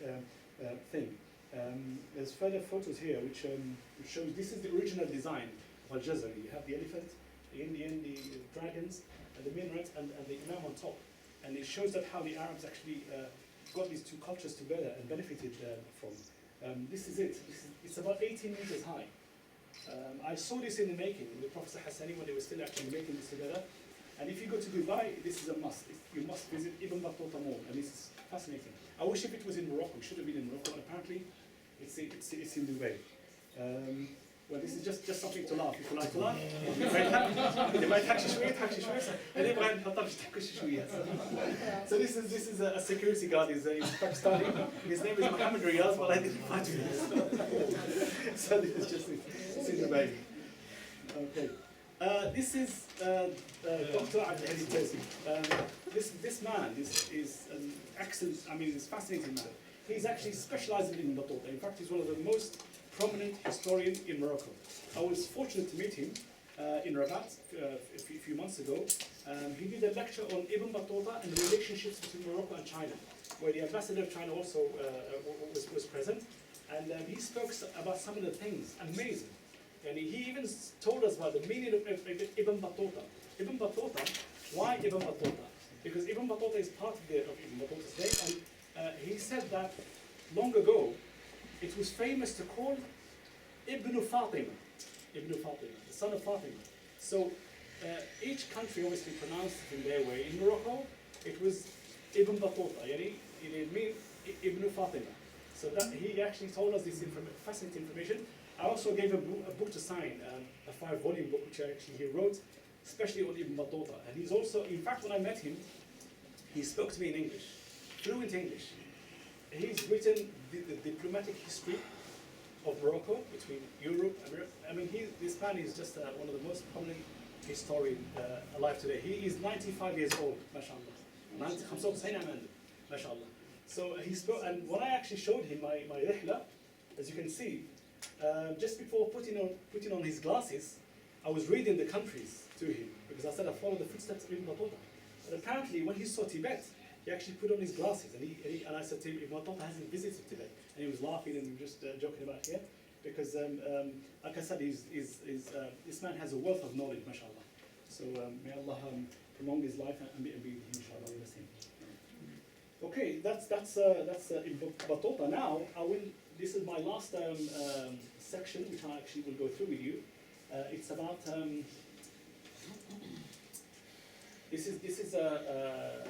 thing. There's further photos here which shows this is the original design of Al-Jazari. You have the elephant, the Indian, the dragons, and the minaret, and the Imam on top. And it shows that how the Arabs actually got these two cultures together and benefited from. This is it. It's about 18 meters high. I saw this in the making with Professor Hassani when they were still actually making this together. And if you go to Dubai, this is a must. You must visit Ibn Battuta Mall, and this is fascinating. I wish if it was in Morocco. It should have been in Morocco, and apparently it's in Dubai. Well, this is just something to laugh. If you like to laugh, you might تحكي شوية. أنا أبغى نحطها باش تحكي شوية. So this is a security guard. He's Pakistani. His name is Mohamed Riyaz, but I didn't find him. So this is just it's in Dubai. Okay. This is Dr. Abdel Tesi. This man is an excellent, he's a fascinating man. He's actually specializing in Battuta. In fact, he's one of the most prominent historians in Morocco. I was fortunate to meet him in Rabat a few months ago. He did a lecture on Ibn Battuta and the relationships between Morocco and China, where the ambassador of China also was present. And he spoke about some of the things, amazing. And he even told us about the meaning of Ibn Battuta. Ibn Battuta, why Ibn Battuta? Because Ibn Battuta is part of Ibn Battuta's name, and he said that long ago, it was famous to call Ibn Fatima, the son of Fatima. So each country obviously pronounced it in their way. In Morocco, it was Ibn Battuta, it means Ibn Fatima. So that he actually told us this fascinating information. I also gave a book to sign, a 5-volume book which he wrote, especially on Ibn Battuta. And he's also, in fact, when I met him, he spoke to me in English, fluent English. He's written the diplomatic history of Morocco between Europe and this man is just one of the most prominent historians alive today. He is 95 years old, mashallah. 95 mashallah. So he spoke, and when I actually showed him my rihla, as you can see, just before putting on his glasses, I was reading the countries to him because I said I follow the footsteps of Ibn Battuta. But apparently, when he saw Tibet, he actually put on his glasses, and I said to him, Ibn Battuta hasn't visited Tibet, and he was laughing and just joking about here, because like I said, this man has a wealth of knowledge, mashallah. So may Allah prolong his life and be with him, inshallah. Okay, that's Ibn Battuta. Now this is my last section, which I actually will go through with you. It's about this is a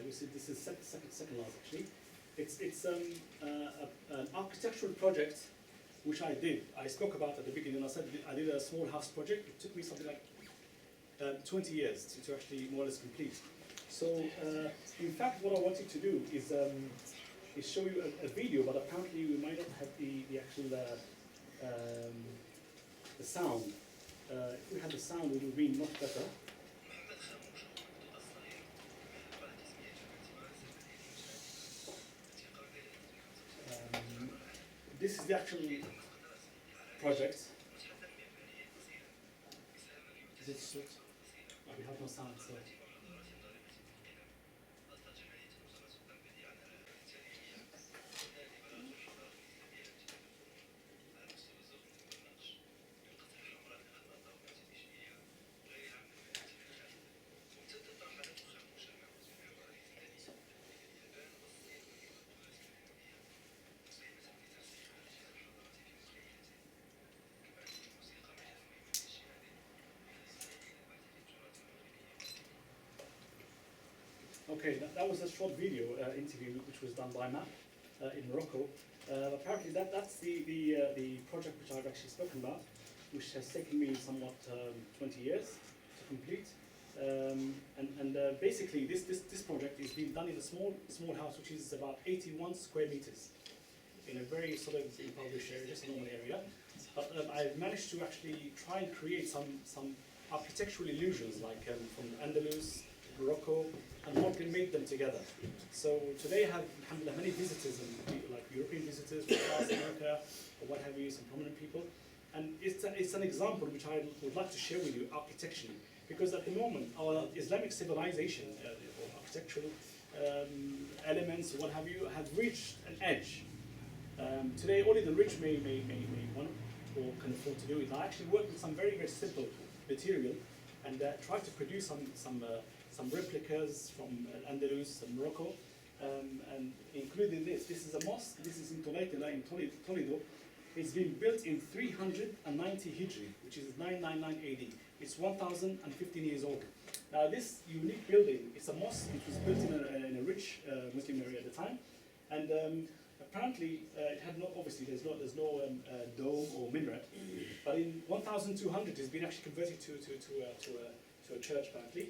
we see this is second last actually. It's an architectural project which I did. I spoke about at the beginning. I said I did a small house project. It took me something like 20 years to actually more or less complete. So in fact, what I wanted to do is show you a video, but apparently we might not have the actual the sound. If we had the sound, it would be much better. This is the actual project. Is it short? Oh, we have no sound, so. Okay, that was a short video interview which was done by MAP in Morocco. Apparently that's the project which I've actually spoken about, which has taken me somewhat 20 years to complete. Basically this project is being done in a small house which is about 81 square meters in a very sort of impoverished area, just a normal area. But I've managed to actually try and create some architectural illusions like from Andalus, Morocco, and what can make them together. So today I have alhamdulillah, many visitors, and people like European visitors from South America, or what have you, some prominent people. And it's an example which I would like to share with you architecturally, because at the moment our Islamic civilization, or architectural elements, what have you, have reached an edge. Today only the rich may want or can afford to do it. I actually work with some very simple material and try to produce some replicas from Andalus and Morocco, and including this is a mosque. This is in Toledo. It's been built in 390 Hijri, which is 999 AD. It's 1,015 years old. Now this unique building, it's a mosque which was built in a rich Muslim area at the time, and apparently it had no, obviously there's no dome or minaret, but in 1,200 it's been actually converted to a church apparently.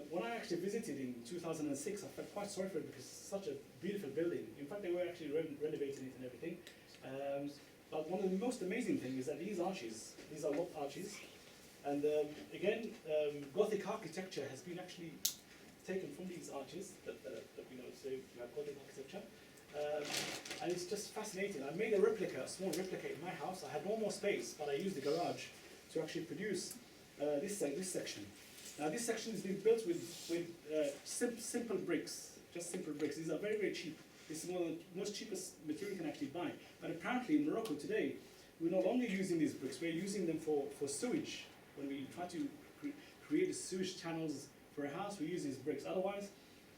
When I actually visited in 2006, I felt quite sorry for it because it's such a beautiful building. In fact, they were actually renovating it and everything. But one of the most amazing things is that these arches, these are locked arches, and again, Gothic architecture has been actually taken from these arches that we know. So you have Gothic architecture, and it's just fascinating. I made a replica, a small replica in my house. I had no more space, but I used the garage to actually produce this section. Now this section is being built with simple bricks, just simple bricks. These are very cheap. This is one of the most cheapest material you can actually buy. But apparently in Morocco today, we're no longer using these bricks. We're using them for sewage. When we try to create the sewage channels for a house, we use these bricks. Otherwise,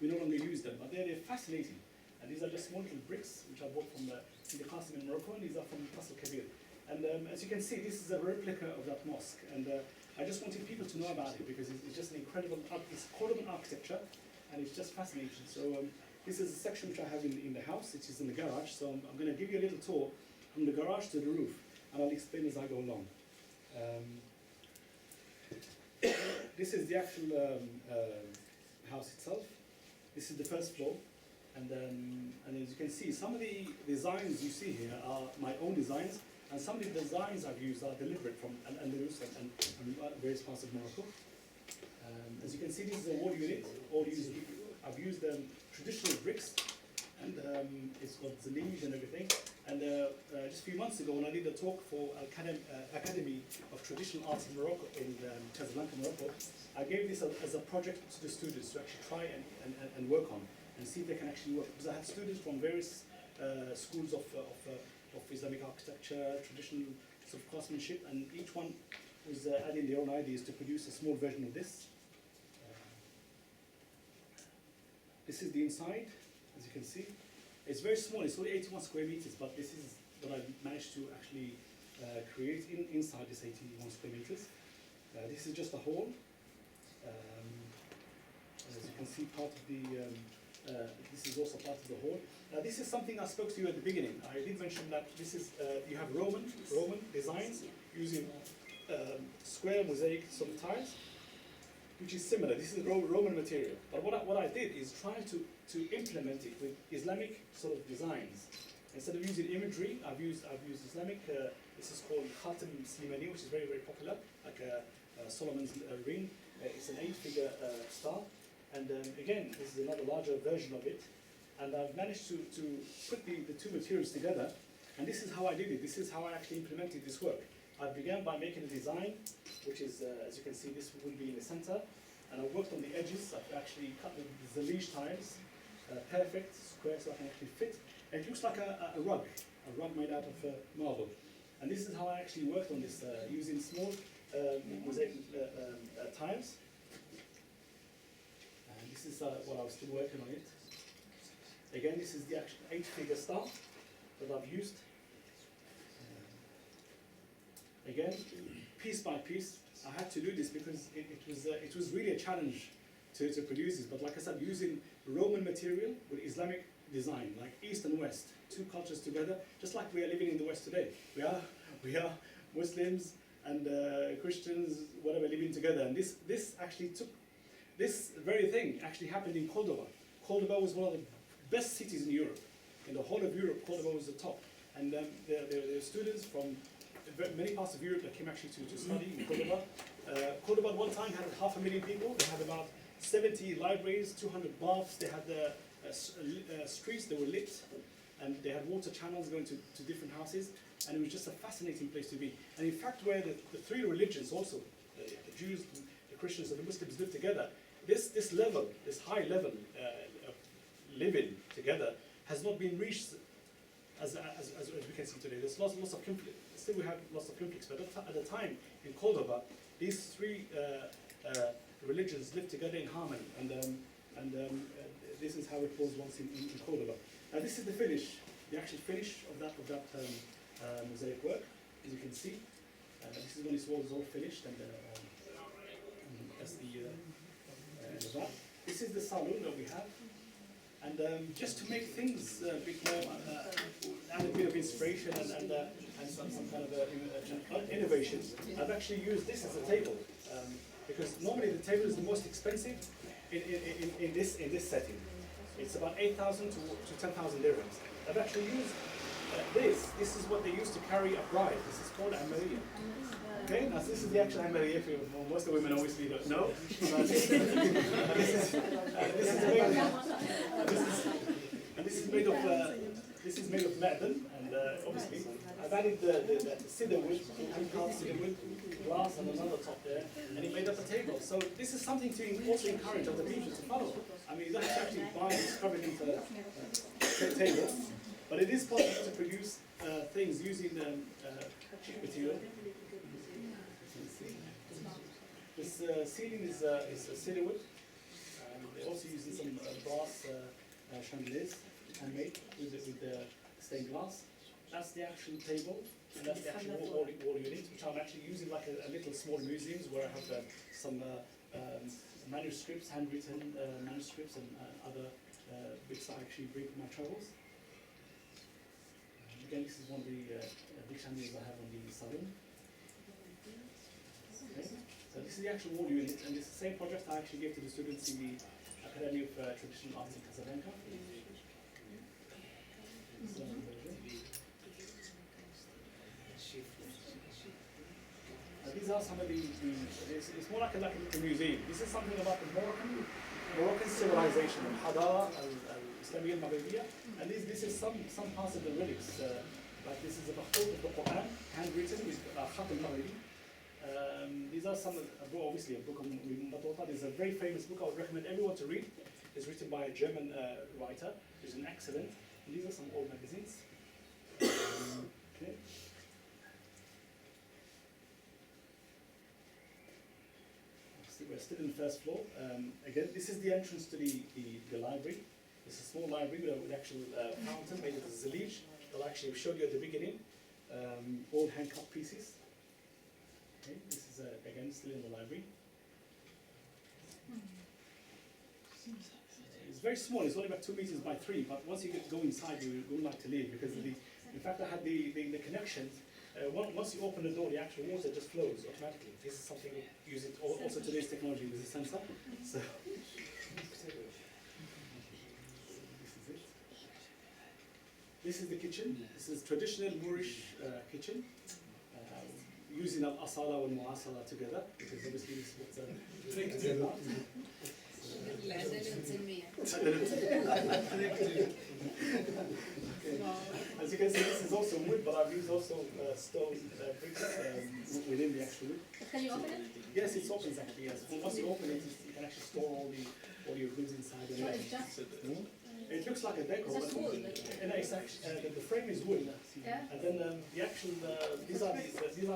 we no longer use them. But they're fascinating. And these are just small little bricks, which I bought from the castle in Morocco, and these are from Castle Kabir. And as you can see, this is a replica of that mosque. And I just wanted people to know about it because it's just an incredible, it's Ottoman architecture, and it's just fascinating. So this is a section which I have in the house, which is in the garage. So I'm going to give you a little tour from the garage to the roof, and I'll explain as I go along. This is the actual house itself. This is the first floor, and as you can see, some of the designs you see here are my own designs. And some of the designs I've used are deliberate from Andalus and various parts of Morocco. As you can see, this is a wall unit. I've used traditional bricks, and it's got zalij and everything. And just a few months ago, when I did a talk for Academy of Traditional Arts in Morocco, in Casablanca, Morocco, I gave this as a project to the students to actually try and work on and see if they can actually work. Because I had students from various schools of Islamic architecture, traditional sort of craftsmanship, and each one was adding their own ideas to produce a small version of this. This is the inside, as you can see. It's very small, it's only 81 square meters, but this is what I managed to actually create inside this 81 square meters. This is just a hall. As you can see, part of the this is also part of the hall. This is something I spoke to you at the beginning. I did mention that this is you have Roman designs using square mosaic sort of tiles, which is similar. This is Roman material. But what I did is try to implement it with Islamic sort of designs. Instead of using imagery, I've used Islamic. This is called Khatam Slimani, which is very very popular, like Solomon's ring. It's an 8-figure star, and again, this is another larger version of it. And I've managed to put the two materials together, and this is how I did it. This is how I actually implemented this work. I began by making a design, which is, as you can see, this will be in the center, and I worked on the edges. I've actually cut the Zalige tiles, perfect, square, so I can actually fit. And it looks like a rug made out of marble. And this is how I actually worked on this, using small mosaic tiles. And this is what I was still working on it. Again, this is the actual 8-figure star that I've used. Again, piece by piece, I had to do this because it was really a challenge to produce this. But like I said, using Roman material with Islamic design, like East and West, two cultures together, just like we are living in the West today. We are Muslims and Christians, whatever, living together. And this actually took, this very thing actually happened in Cordoba. Cordoba was one of the best cities in Europe. In the whole of Europe, Cordoba was the top. And there were students from many parts of Europe that came actually to study in Cordoba. Cordoba at one time had 500,000 people. They had about 70 libraries, 200 baths. They had streets that were lit, and they had water channels going to different houses. And it was just a fascinating place to be. And in fact, where the three religions also, the Jews, the Christians, and the Muslims lived together, this level, this high level of living together has not been reached as we can see today. There's lots of conflict. Still we have lots of conflicts, but at the time in Cordoba, these three religions lived together in harmony, and this is how it was once in Cordoba. Now this is the finish, the actual finish of that mosaic work, as you can see. This is when this wall is all finished, and that's the end of that. This is the saloon that we have. And just to make things a bit more, add a bit of inspiration and some kind of innovation, I've actually used this as a table, because normally the table is the most expensive in this setting. It's about 8,000 to 10,000 dirhams. I've actually used this is what they used to carry a bride. This is called a Maria. Okay, now this is the actual Maria. Most of the women obviously don't know. This is made of ma'dan, and obviously I've added the cedar wood, cedar wood, glass, and another top there, and it made up a table. So this is something to also encourage other people to follow. I mean, you don't have to actually buy this covered into a table, but it is possible to produce things using cheap material. This ceiling is cedar wood. They're also using some brass chandeliers, handmade with stained glass. That's the actual table, and that's the actual wall unit, which I'm actually using like a little small museums where I have some manuscripts, handwritten manuscripts, and other bits I actually bring from my travels. Again, this is one of the big chandeliers I have on the salon. Okay. So this is the actual wall unit, and it's the same project I actually gave to the students in the Academy of Traditional Arts in Casablanca. These are some of it's more like a museum. This is something about the Moroccan civilization, Hadara, Islamiyya al-Maghribiya, and this is some parts of the relics. Like this is a Mahfuz of the Quran, handwritten with Khat al-Maghribi. These are some, obviously a book on Batota. There's a very famous book I would recommend everyone to read. It's written by a German writer, who's an excellent. And these are some old magazines. Okay. We're still in the first floor. Again, this is the entrance to the library. It's a small library with an actual fountain made of Zalige that I actually showed you at the beginning. All old hand-cut pieces. Okay, this is again still in the library. It's very small. It's only about 2 meters by 3. But once you go inside, you wouldn't like to leave because in fact, I had the connections. Once you open the door, the actual water just flows automatically. This is something using also today's technology with a sensor. So this is the kitchen. This is traditional Moorish kitchen, using al-asala and mu'asala together, because obviously this is what As you can see, this is also wood, but I've used also stone bricks within the actual wood. Can you open it? Yes, it opens actually, yes. Once you open it, you can actually store all your goods inside. So it's just, It looks like a deco, it's just but wood. it's actually, the frame is wood. Yeah. And then the actual, these are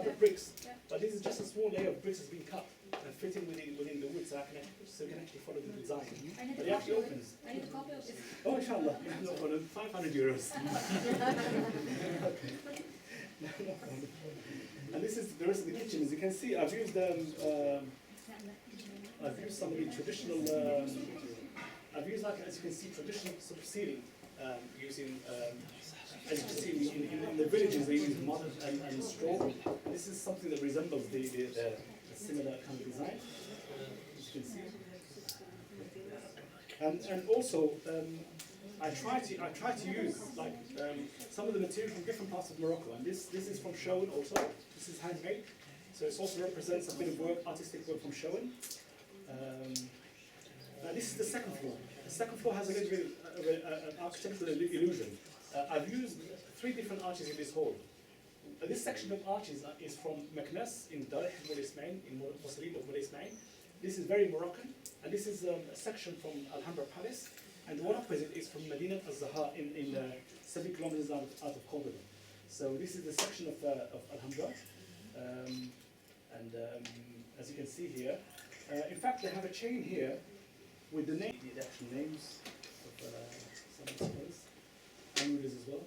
the bricks, but this is just a small layer of bricks that's been cut and fitting within the wood, so you can actually follow the design. I need But a it actually copy of it. opens. I need a copy of it. Oh, inshallah, no problem. 500 euros. No problem. And this is the rest of the kitchen. As you can see, I've used some of the traditional. I've used, like, as you can see, traditional sort of ceiling using. As you can see, in the villages they use mud and straw. This is something that resembles the similar kind of design. As you can see. And also, I try to use like some of the material from different parts of Morocco. And this is from Showan also. This is handmade, so it also represents a bit of work, artistic work from Showan. This is the second floor. The second floor has a little bit of an architectural illusion. I've used 3 different arches in this hall. This section of arches is from Meknes in Darh Moulay Ismail, in Mosul of Moulay Ismail. This is very Moroccan, and this is a section from Alhambra Palace, and the one opposite is from Medina al-Zahra in 7 kilometers out of Cordoba. So this is the section of Alhambra, as you can see here, in fact they have a chain here with the actual names of some of the scholars and rulers as well.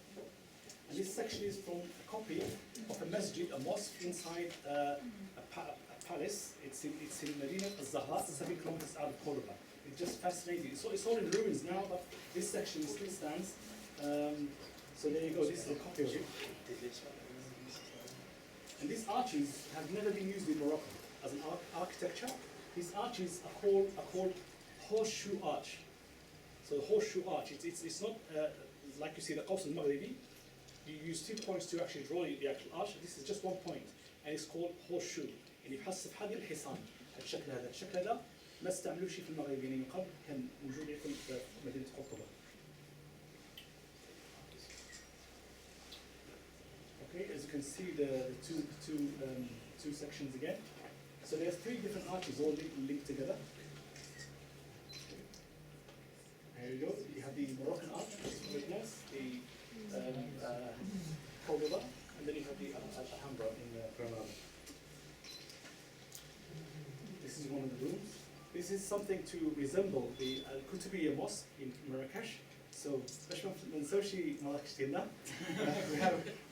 And this section is from a copy of a masjid, a mosque inside a palace. It's in Medina al-Zahra, 7 kilometers out of Cordoba. It's just fascinating. So it's all in ruins now, but this section still stands. So there you go. This is a copy of it. And these arches have never been used in Morocco as an architecture. These arches are called horseshoe arch. So the horseshoe arch, it's not like you see the Qaws al-Maghribi. You use 2 points to actually draw the actual arch. This is just 1 point, and it's called horseshoe. يعني بحسب هذه الحصان الشكل هذا، الشكل هذا ما استعملوه شيء في المغرب، يعني من قبل كان موجود يكون في مدينة قرطبة. Okay, as you can see the two sections again. So there's 3 different arches all linked together. There you go. You have the Moroccan arch, which is Meknes, the Cordoba, and then you have the Alhambra in Granada. This is one of the rooms. This is something to resemble the Al-Kutubiya Mosque in Marrakesh. So, من سوشي مراكش ديالنا,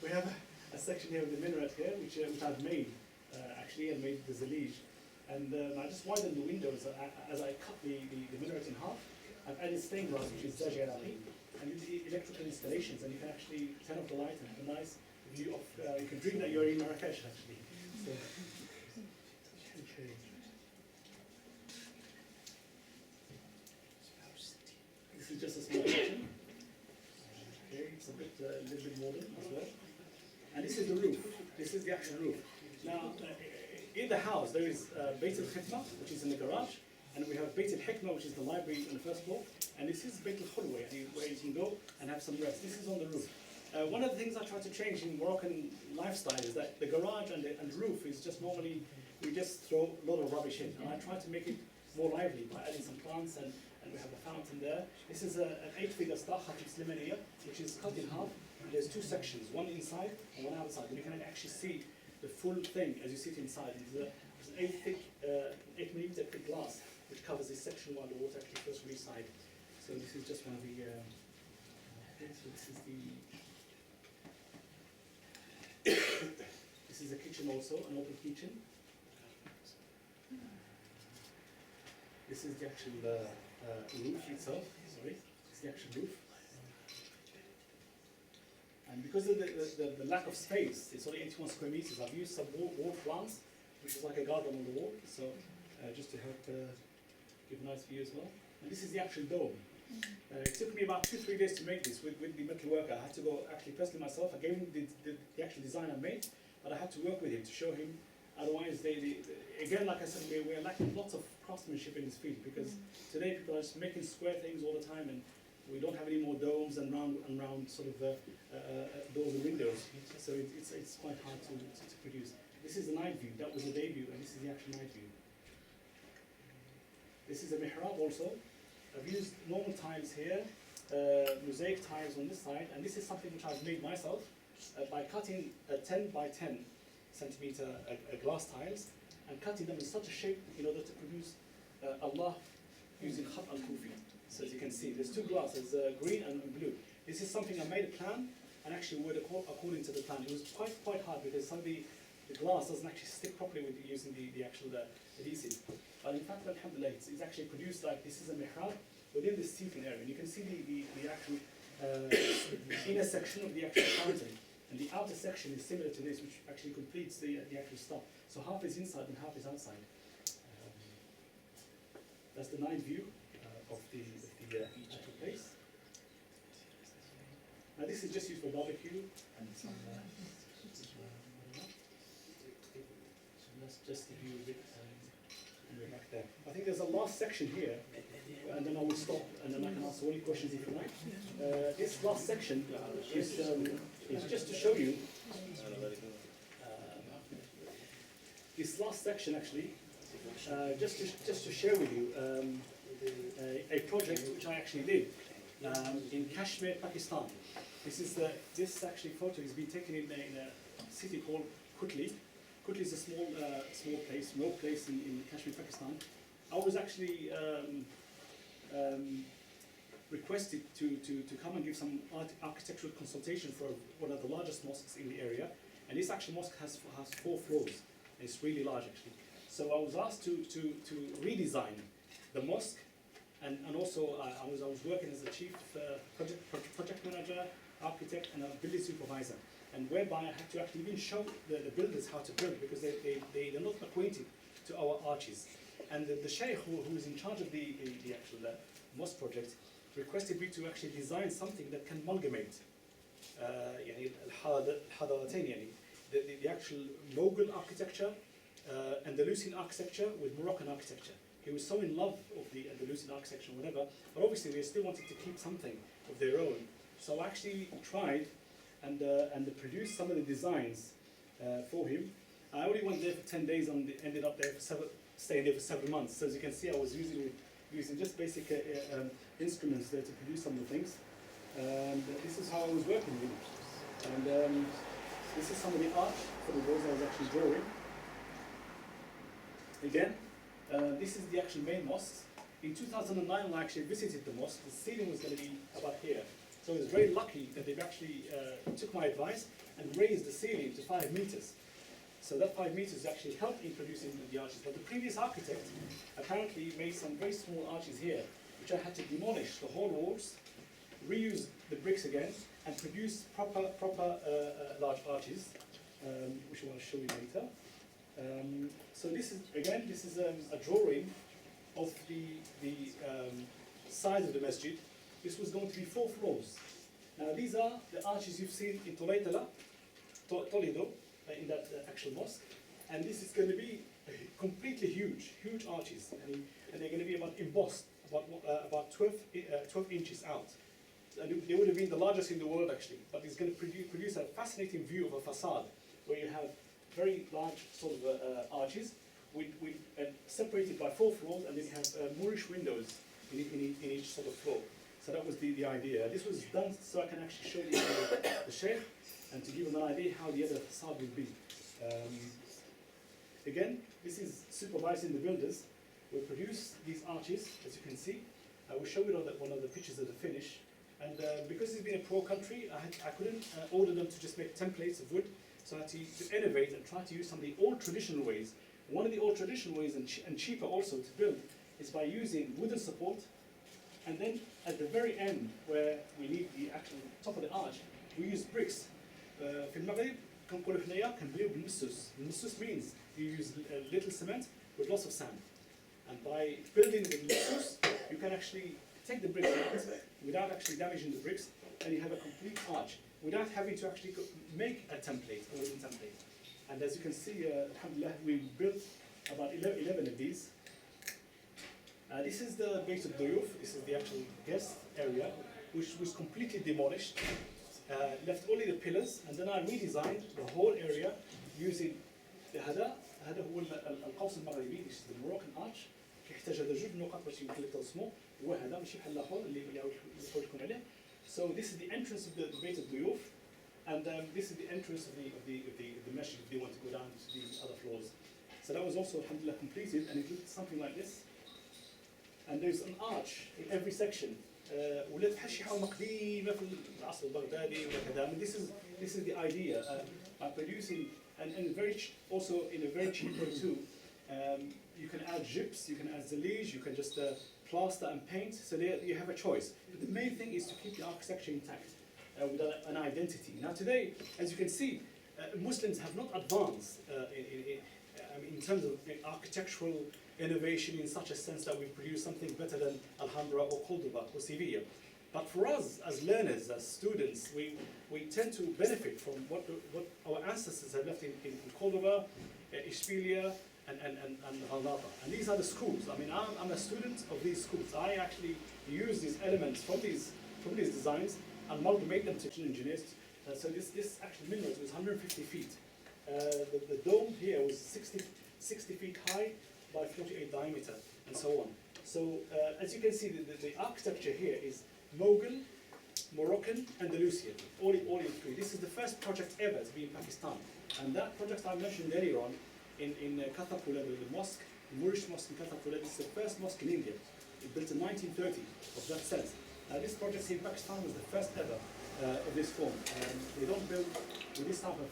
we have a section here with the minaret here, which I've made actually, and made the zalige. And I just widened the windows as I cut the minaret in half. I've added stained glass, which is Zaji Arabi, and the electrical installations, and you can actually turn off the light and have a nice view of, you can dream that you're in Marrakesh actually. So, okay. This is just a small kitchen. Okay, it's a little bit modern as well. And this is the roof. This is the actual roof. Now, in the house, there is Beit al-Khidmah, which is in the garage, and we have Beit al-Hikmah, which is the library on the first floor, and this is Beit al-Khulwa, where you can go and have some rest. This is on the roof. One of the things I try to change in Moroccan lifestyle is that the garage and the roof is just normally, we just throw a lot of rubbish in, and I try to make it more lively by adding some plants, and we have a fountain there. This is an 8-figure star, Khatib Slimaniya, which is cut in half. There's 2 sections, one inside and one outside, and you can actually see the full thing as you sit inside. There's an 8mm thick glass which covers this section while the water actually flows from each side. So this is just one of the. So this is the. is a kitchen also, an open kitchen. This is the actual roof itself, sorry, it's the actual roof. And because of the lack of space, it's only 81 square meters, I've used some wall plants, which is like a garden on the wall, so just to help give a nice view as well. And this is the actual dome. It took me about 2-3 days to make this with the metal worker. I had to go actually personally myself. I gave him the actual design I made, but I had to work with him to show him. Otherwise, again, like I said, we're lacking lots of craftsmanship in this field because today people are just making square things all the time, and we don't have any more domes and round sort of doors and windows. So it's quite hard to produce. This is the night view. That was the day view, and this is the actual night view. This is a mihrab also. I've used normal tiles here, mosaic tiles on this side, and this is something which I've made myself by cutting 10 by 10 centimeter glass tiles and cutting them in such a shape in order to produce Allah using Khat al-Kufi. So as you can see, there's two glasses, green and blue. This is something I made a plan and actually worked according to the plan. It was quite hard because some of the glass doesn't actually stick properly with using the actual adhesive. But in fact, alhamdulillah, it's actually produced like this is a mihrab within this seating area. And you can see the actual inner section of the actual fountain. And the outer section is similar to this, which actually completes the actual stuff. So half is inside and half is outside. That's the night view of the actual place. Now this is just used for barbecue and some. That's just the view of it. And we're back there. I think there's a last section here, and then I will stop, and then I can answer any questions if you like. This last section is just to show you. This last section actually, just to share with you a project which I actually did in Kashmir, Pakistan. This actually photo is being taken in a city called Kutli. Kutli is a small place, remote place in Kashmir, Pakistan. I was actually requested to come and give some architectural consultation for one of the largest mosques in the area. And this actual mosque has 4 floors. It's really large actually. So I was asked to redesign the mosque, and also I was working as a chief project manager, architect, and a building supervisor. And whereby I had to actually even show the builders how to build because they're not acquainted to our arches. And the sheikh who is in charge of the actual mosque project requested me to actually design something that can amalgamate the actual Mughal architecture, Andalusian architecture with Moroccan architecture. He was so in love of the Andalusian architecture and whatever, but obviously they still wanted to keep something of their own. So I actually tried and produced some of the designs for him. I only went there for 10 days and ended up there staying there for 7 months. So as you can see, I was using just basic instruments there to produce some of the things. And this is how I was working with. And this is some of the art for the walls I was actually drawing. Again, this is the actual main mosque. In 2009, when I actually visited the mosque, the ceiling was going to be about here. So I was very lucky that they've actually took my advice and raised the ceiling to 5 meters. So that 5 meters actually helped in producing the arches. But the previous architect apparently made some very small arches here, which I had to demolish the whole walls, reuse the bricks again, and produce proper large arches, which I want to show you later. So this is a drawing of the size of the masjid. This was going to be 4 floors. Now these are the arches you've seen in Toledo, in that actual mosque, and this is going to be completely huge arches, and they're going to be embossed about 12 inches out. And they would have been the largest in the world actually, but it's going to produce a fascinating view of a facade where you have very large sort of arches with separated by 4 floors, and then you have Moorish windows in each sort of floor. So that was the idea. This was done so I can actually show you the shape and to give them an idea how the other facade will be. Again, this is supervising the builders. We produce these arches, as you can see. I will show you one of the pictures of the finish. And because it's been a poor country, I couldn't order them to just make templates of wood. So I had to innovate and try to use some of the old traditional ways. One of the old traditional ways, and cheaper also to build, is by using wooden support, and then at the very end, where we need the actual top of the arch, we use bricks. في المغرب كنقولوا حنايا كنبنيو بالمسوس. المسوس means you use little cement with lots of sand. And by building with مسوس, you can actually take the bricks out without actually damaging the bricks, and you have a complete arch without having to actually make a template, a wooden template. And as you can see, alhamdulillah, we built about 11 of these. This is the base of Duyuf. This is the actual guest area, which was completely demolished. Left only the pillars, and then I redesigned the whole area using هذا هو القوس المغربي، which is the Moroccan arch. كيحتاج هذا جوج نقط باش يمكن لك ترسمو، هو هذا ماشي بحال الآخر اللي نقول لكم عليه. So this is the entrance of the Beit of Duyuf, and this is the entrance of the masjid if they want to go down to the other floors. So that was also alhamdulillah completed, and it looked something like this. And there's an arch in every section. ولات بحال شي حومه قديمه في العصر البغدادي وكذا. I mean, this is the idea by producing and very also in a very cheap way too. You can add gyps, you can add zalij, you can just plaster and paint. So there you have a choice. But the main thing is to keep the architecture intact with an identity. Now today, as you can see, Muslims have not advanced in terms of architectural innovation in such a sense that we produce something better than Alhambra or Cordoba or Sevilla. But for us, as learners, as students, we tend to benefit from what our ancestors have left in Cordoba, Ishbilia, and Granada. And these are the schools. I mean, I'm a student of these schools. I actually use these elements from these designs and amalgamate them to engineers. So this actual minaret was 150 feet. The dome here was 60 feet high by 48 diameter, and so on. So as you can see, the architecture here is Mughal, Moroccan, Andalusian, all in three. This is the first project ever to be in Pakistan. And that project I mentioned earlier on in Kathapula, the mosque, the Moorish mosque in Kathapula, this is the first mosque in India. It built in 1930 of that sense. This project in Pakistan was the first ever of this form. They don't build with this type of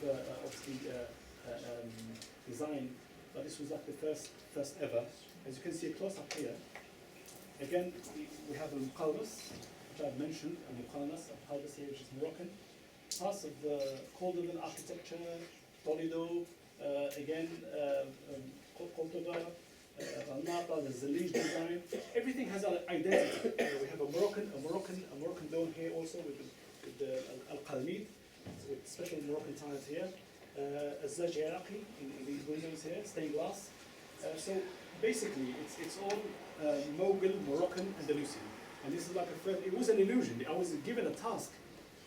design, but this was like the first ever. As you can see close up here, again we have a Muqawwas, which I've mentioned, a Muqawwas here, which is Moroccan. Parts of the Cordoban architecture, Toledo, again Cordoba, Granada, the Zalij design. Everything has an identity. We have a Moroccan dome here also with the Al-Qalmid, with special Moroccan tiles here. A Zaj Iraqi in these windows here, stained glass. So basically, it's all Mughal, Moroccan, Andalusian. And this is like it was an illusion. I was given a task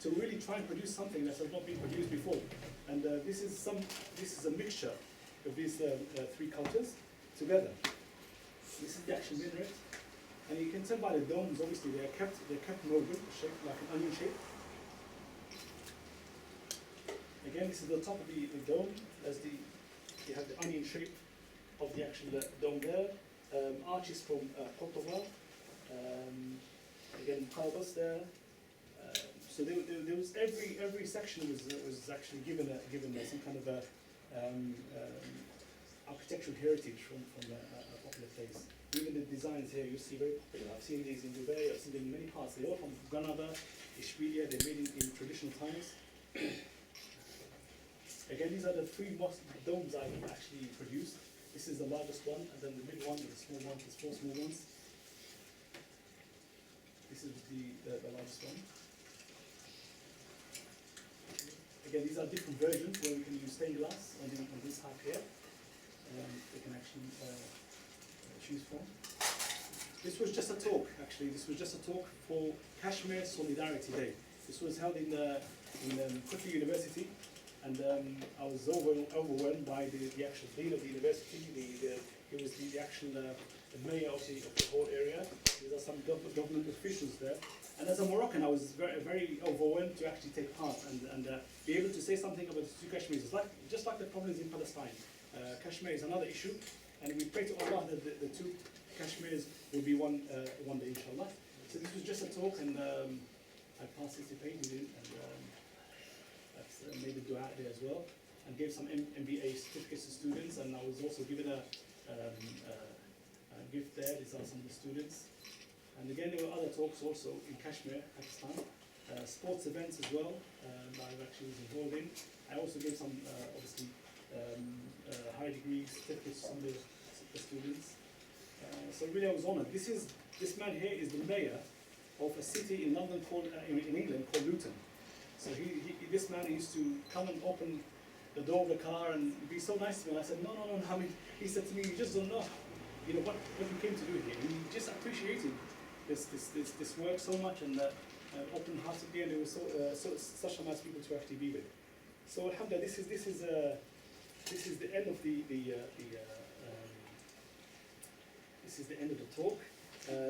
to really try and produce something that has not been produced before. And this is a mixture of these three cultures together. This is the actual minaret, and you can tell by the domes. Obviously, they're kept Mughal, shaped like an onion shape. Again, this is the top of the dome. You have the onion shape of the actual dome there. Arches from Cordoba. Again, Qalbas there. So there was every section was actually given some kind of a architectural heritage from a popular place. Even the designs here you see very popular. I've seen these in Dubai. I've seen them in many parts. They're all from Granada, Ishbilia. They're made in traditional times. Again, these are the three domes I've actually produced. This is the largest one, and then the big one, and the small one, there's four small ones. This is the largest one. Again, these are different versions where we can use stained glass on this type here. They can actually choose from. This was just a talk, actually. This was just a talk for Kashmir Solidarity Day. This was held in Kutli University. And I was overwhelmed by the actual dean of the university. He was the actual mayor of the whole area. There are some government officials there. And as a Moroccan, I was very, very overwhelmed to actually take part and be able to say something about the two Kashmirs. It's just like the problems in Palestine. Kashmir is another issue, and we pray to Allah that the two Kashmirs will be one day, inshallah. So this was just a talk, and I participated in it. Made a dua there as well. and gave some MBA certificates to students, and I was also given a gift there. These are some of the students. And again, there were other talks also in Kashmir, Pakistan, sports events as well that I actually was involved in. I also gave some, obviously, high degree certificates to some of the students. So really I was honoured. This man here is the mayor of a city in London called, in England called Luton. So this man used to come and open the door of the car and be so nice to me. And I said, no. I mean, he said to me, you just don't know, what you came to do here. He just appreciated this work so much, and open-heartedly, and they were such a nice people to actually be with. So alhamdulillah, this is the end of this is the end of the talk.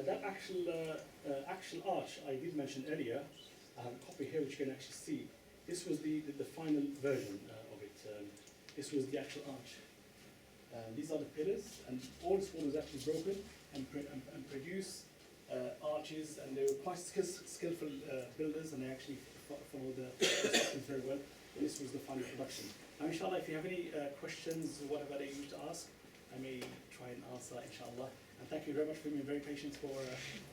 That actual arch I did mention earlier, I have a copy here which you can actually see. This was the final version of it. This was the actual arch. These are the pillars, and all this wood was actually broken and produced arches, and they were quite skillful builders, and they actually followed the instructions very well. And this was the final production. Now, inshallah, if you have any questions or whatever that you wish to ask, I may try and answer, inshallah. And thank you very much for being very patient for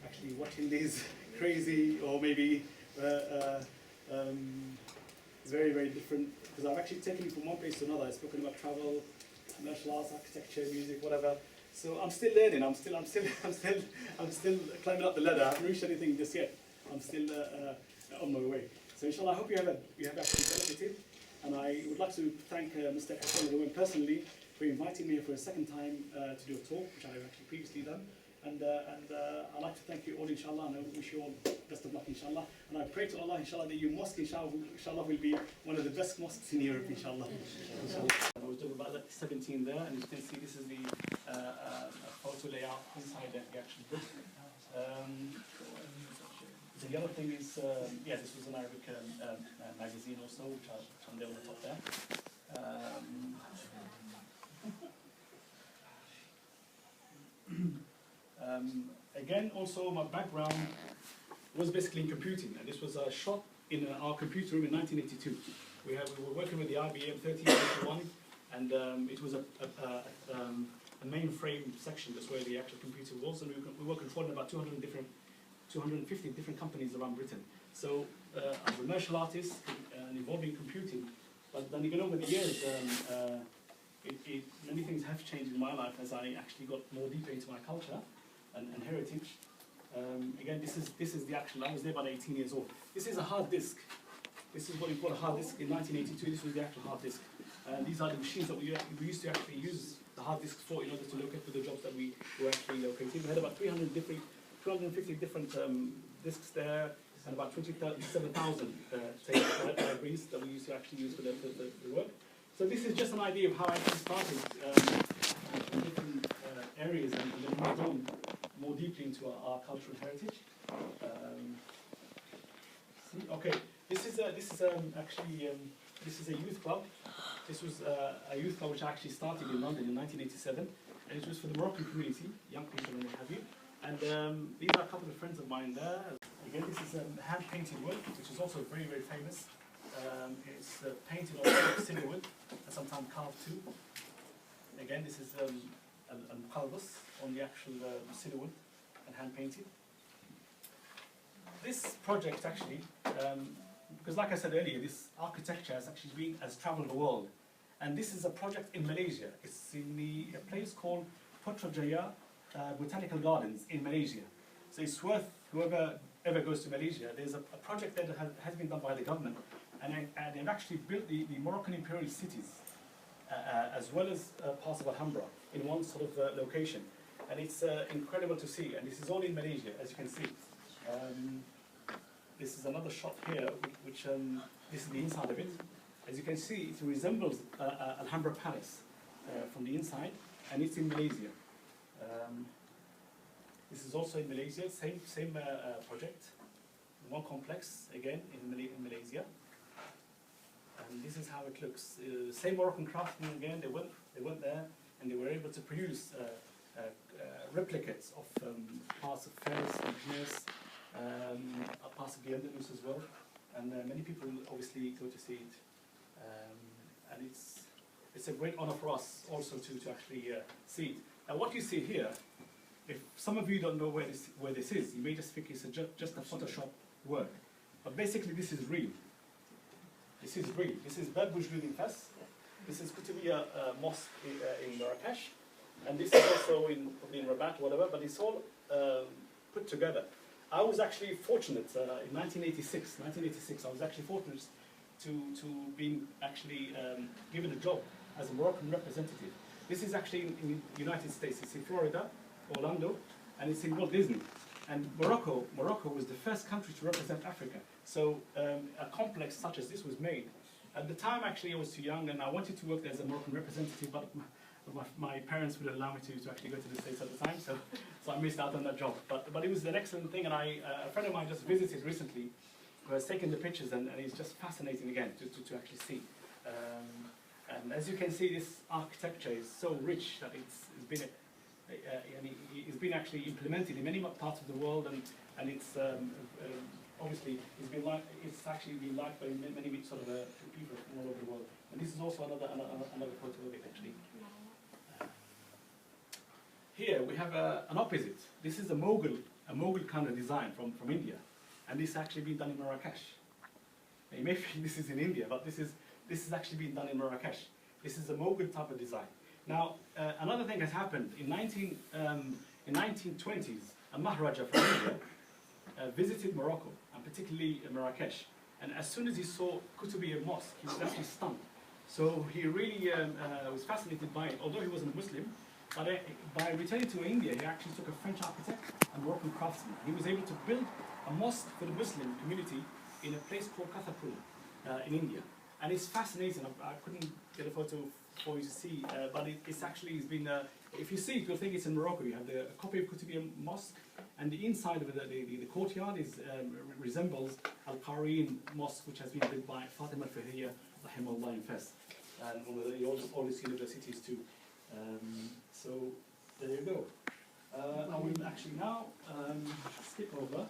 actually watching these crazy, or maybe very, very different, because I've actually taken you from one place to another. I've spoken about travel, commercial arts, architecture, music, whatever. So I'm still learning. I'm still climbing up the ladder. I haven't reached anything just yet. I'm still on my way. So inshallah, I hope you have actually benefited. And I would like to thank Mr. Khamouch personally for inviting me for a second time to do a talk, which I've actually previously done. And I'd like to thank you all, inshallah, and I wish you all best of luck, inshallah. And I pray to Allah, inshallah, that your mosque, inshallah, will be one of the best mosques in Europe, inshallah. I was talking about that 17 there, and you can see this is the photo layout inside the actual book. The other thing is, this was an Arabic magazine also, which I'm there on the top there. Again, also my background was basically in computing, and this was a shot in our computer room in 1982. We were working with the IBM 1381, and it was a mainframe section. That's where the actual computer was, and we were controlling about 250 different companies around Britain. So I'm a commercial artist and involved in computing, but then again over the years, many things have changed in my life as I actually got more deeper into my culture and heritage. Again, this is the actual. I was there about 18 years old. This is a hard disk. This is what we call a hard disk. In 1982, this was the actual hard disk. These are the machines that we used to actually use the hard disk for in order to locate for the jobs that we were actually locating. We had about 250 different disks there, and about 27,000 libraries that we used to actually use for the work. So this is just an idea of how I actually started in different areas, and then moved on more deeply into our cultural heritage. Okay, this is actually this is a youth club. This was a youth club which I actually started in London in 1987, and it was for the Moroccan community, young people and what have you. And these are a couple of friends of mine there. Again, this is hand-painted wood, which is also very, very famous. It's painted on cedar wood, and sometimes carved too. Again, this is a palvus on the actual cedar wood and hand-painted. This project actually, because like I said earlier, this architecture has traveled the world. And this is a project in Malaysia. It's in a place called Putrajaya Botanical Gardens in Malaysia. So it's worth, whoever ever goes to Malaysia, there's a project there that has been done by the government, and they've actually built the Moroccan imperial cities, as well as parts of Alhambra, in one sort of location. And it's incredible to see, and this is all in Malaysia, as you can see. This is another shot here, which this is the inside of it. As you can see, it resembles Alhambra Palace from the inside, and it's in Malaysia. This is also in Malaysia, same project, one complex again in Malaysia. And this is how it looks. Same Moroccan craftsmen again. They went there and they were able to produce replicates of parts of Fez and Tunis, parts of the Andalus as well. And many people obviously go to see it. And it's it's a great honor for us also to actually see it. And what you see here, if some of you don't know where this is, you may just think it's just a Photoshop work. But basically this is real. This is real. This is Bab Boujloud in Fes. This is Kutubiyya mosque in Marrakesh. And this is also in Rabat, whatever, but it's all put together. I was actually fortunate in 1986, I was actually fortunate to be actually given a job as a Moroccan representative. This is actually in the United States. It's in Florida, Orlando, and it's in Walt Disney. And Morocco was the first country to represent Africa. So a complex such as this was made. At the time, actually, I was too young, and I wanted to work there as a Moroccan representative, but my parents wouldn't allow me to actually go to the States at the time, so I missed out on that job. But it was an excellent thing, and a friend of mine just visited recently, who has taken the pictures, and it's just fascinating again to actually see. And as you can see, this architecture is so rich that it's been actually implemented in many parts of the world, and it's obviously it's actually been liked by many sort of people from all over the world. And this is also another photo of it actually. Here we have an opposite. This is a Mughal kind of design from India, and this actually been done in Marrakesh. Now, you may think this is in India, but this is actually been done in Marrakesh. This is a Mughal type of design. Now, another thing has happened in 1920s. A Maharaja from India visited Morocco, and particularly Marrakesh. And as soon as he saw Kutubiyya Mosque, he was actually stunned. So he really was fascinated by it, although he wasn't a Muslim. But by returning to India, he actually took a French architect and Moroccan craftsman. He was able to build a mosque for the Muslim community in a place called Kathapur in India. And it's fascinating. I couldn't get a photo for you to see, but it's been, if you see it, you'll think it's in Morocco. You have a copy of Kutubiyya Mosque, and the inside of it, the courtyard resembles Al-Qarin Mosque, which has been built by Fatima al-Fihriya, rahimahullah, in Fes, and one of the oldest universities too. So there you go. I will actually now skip over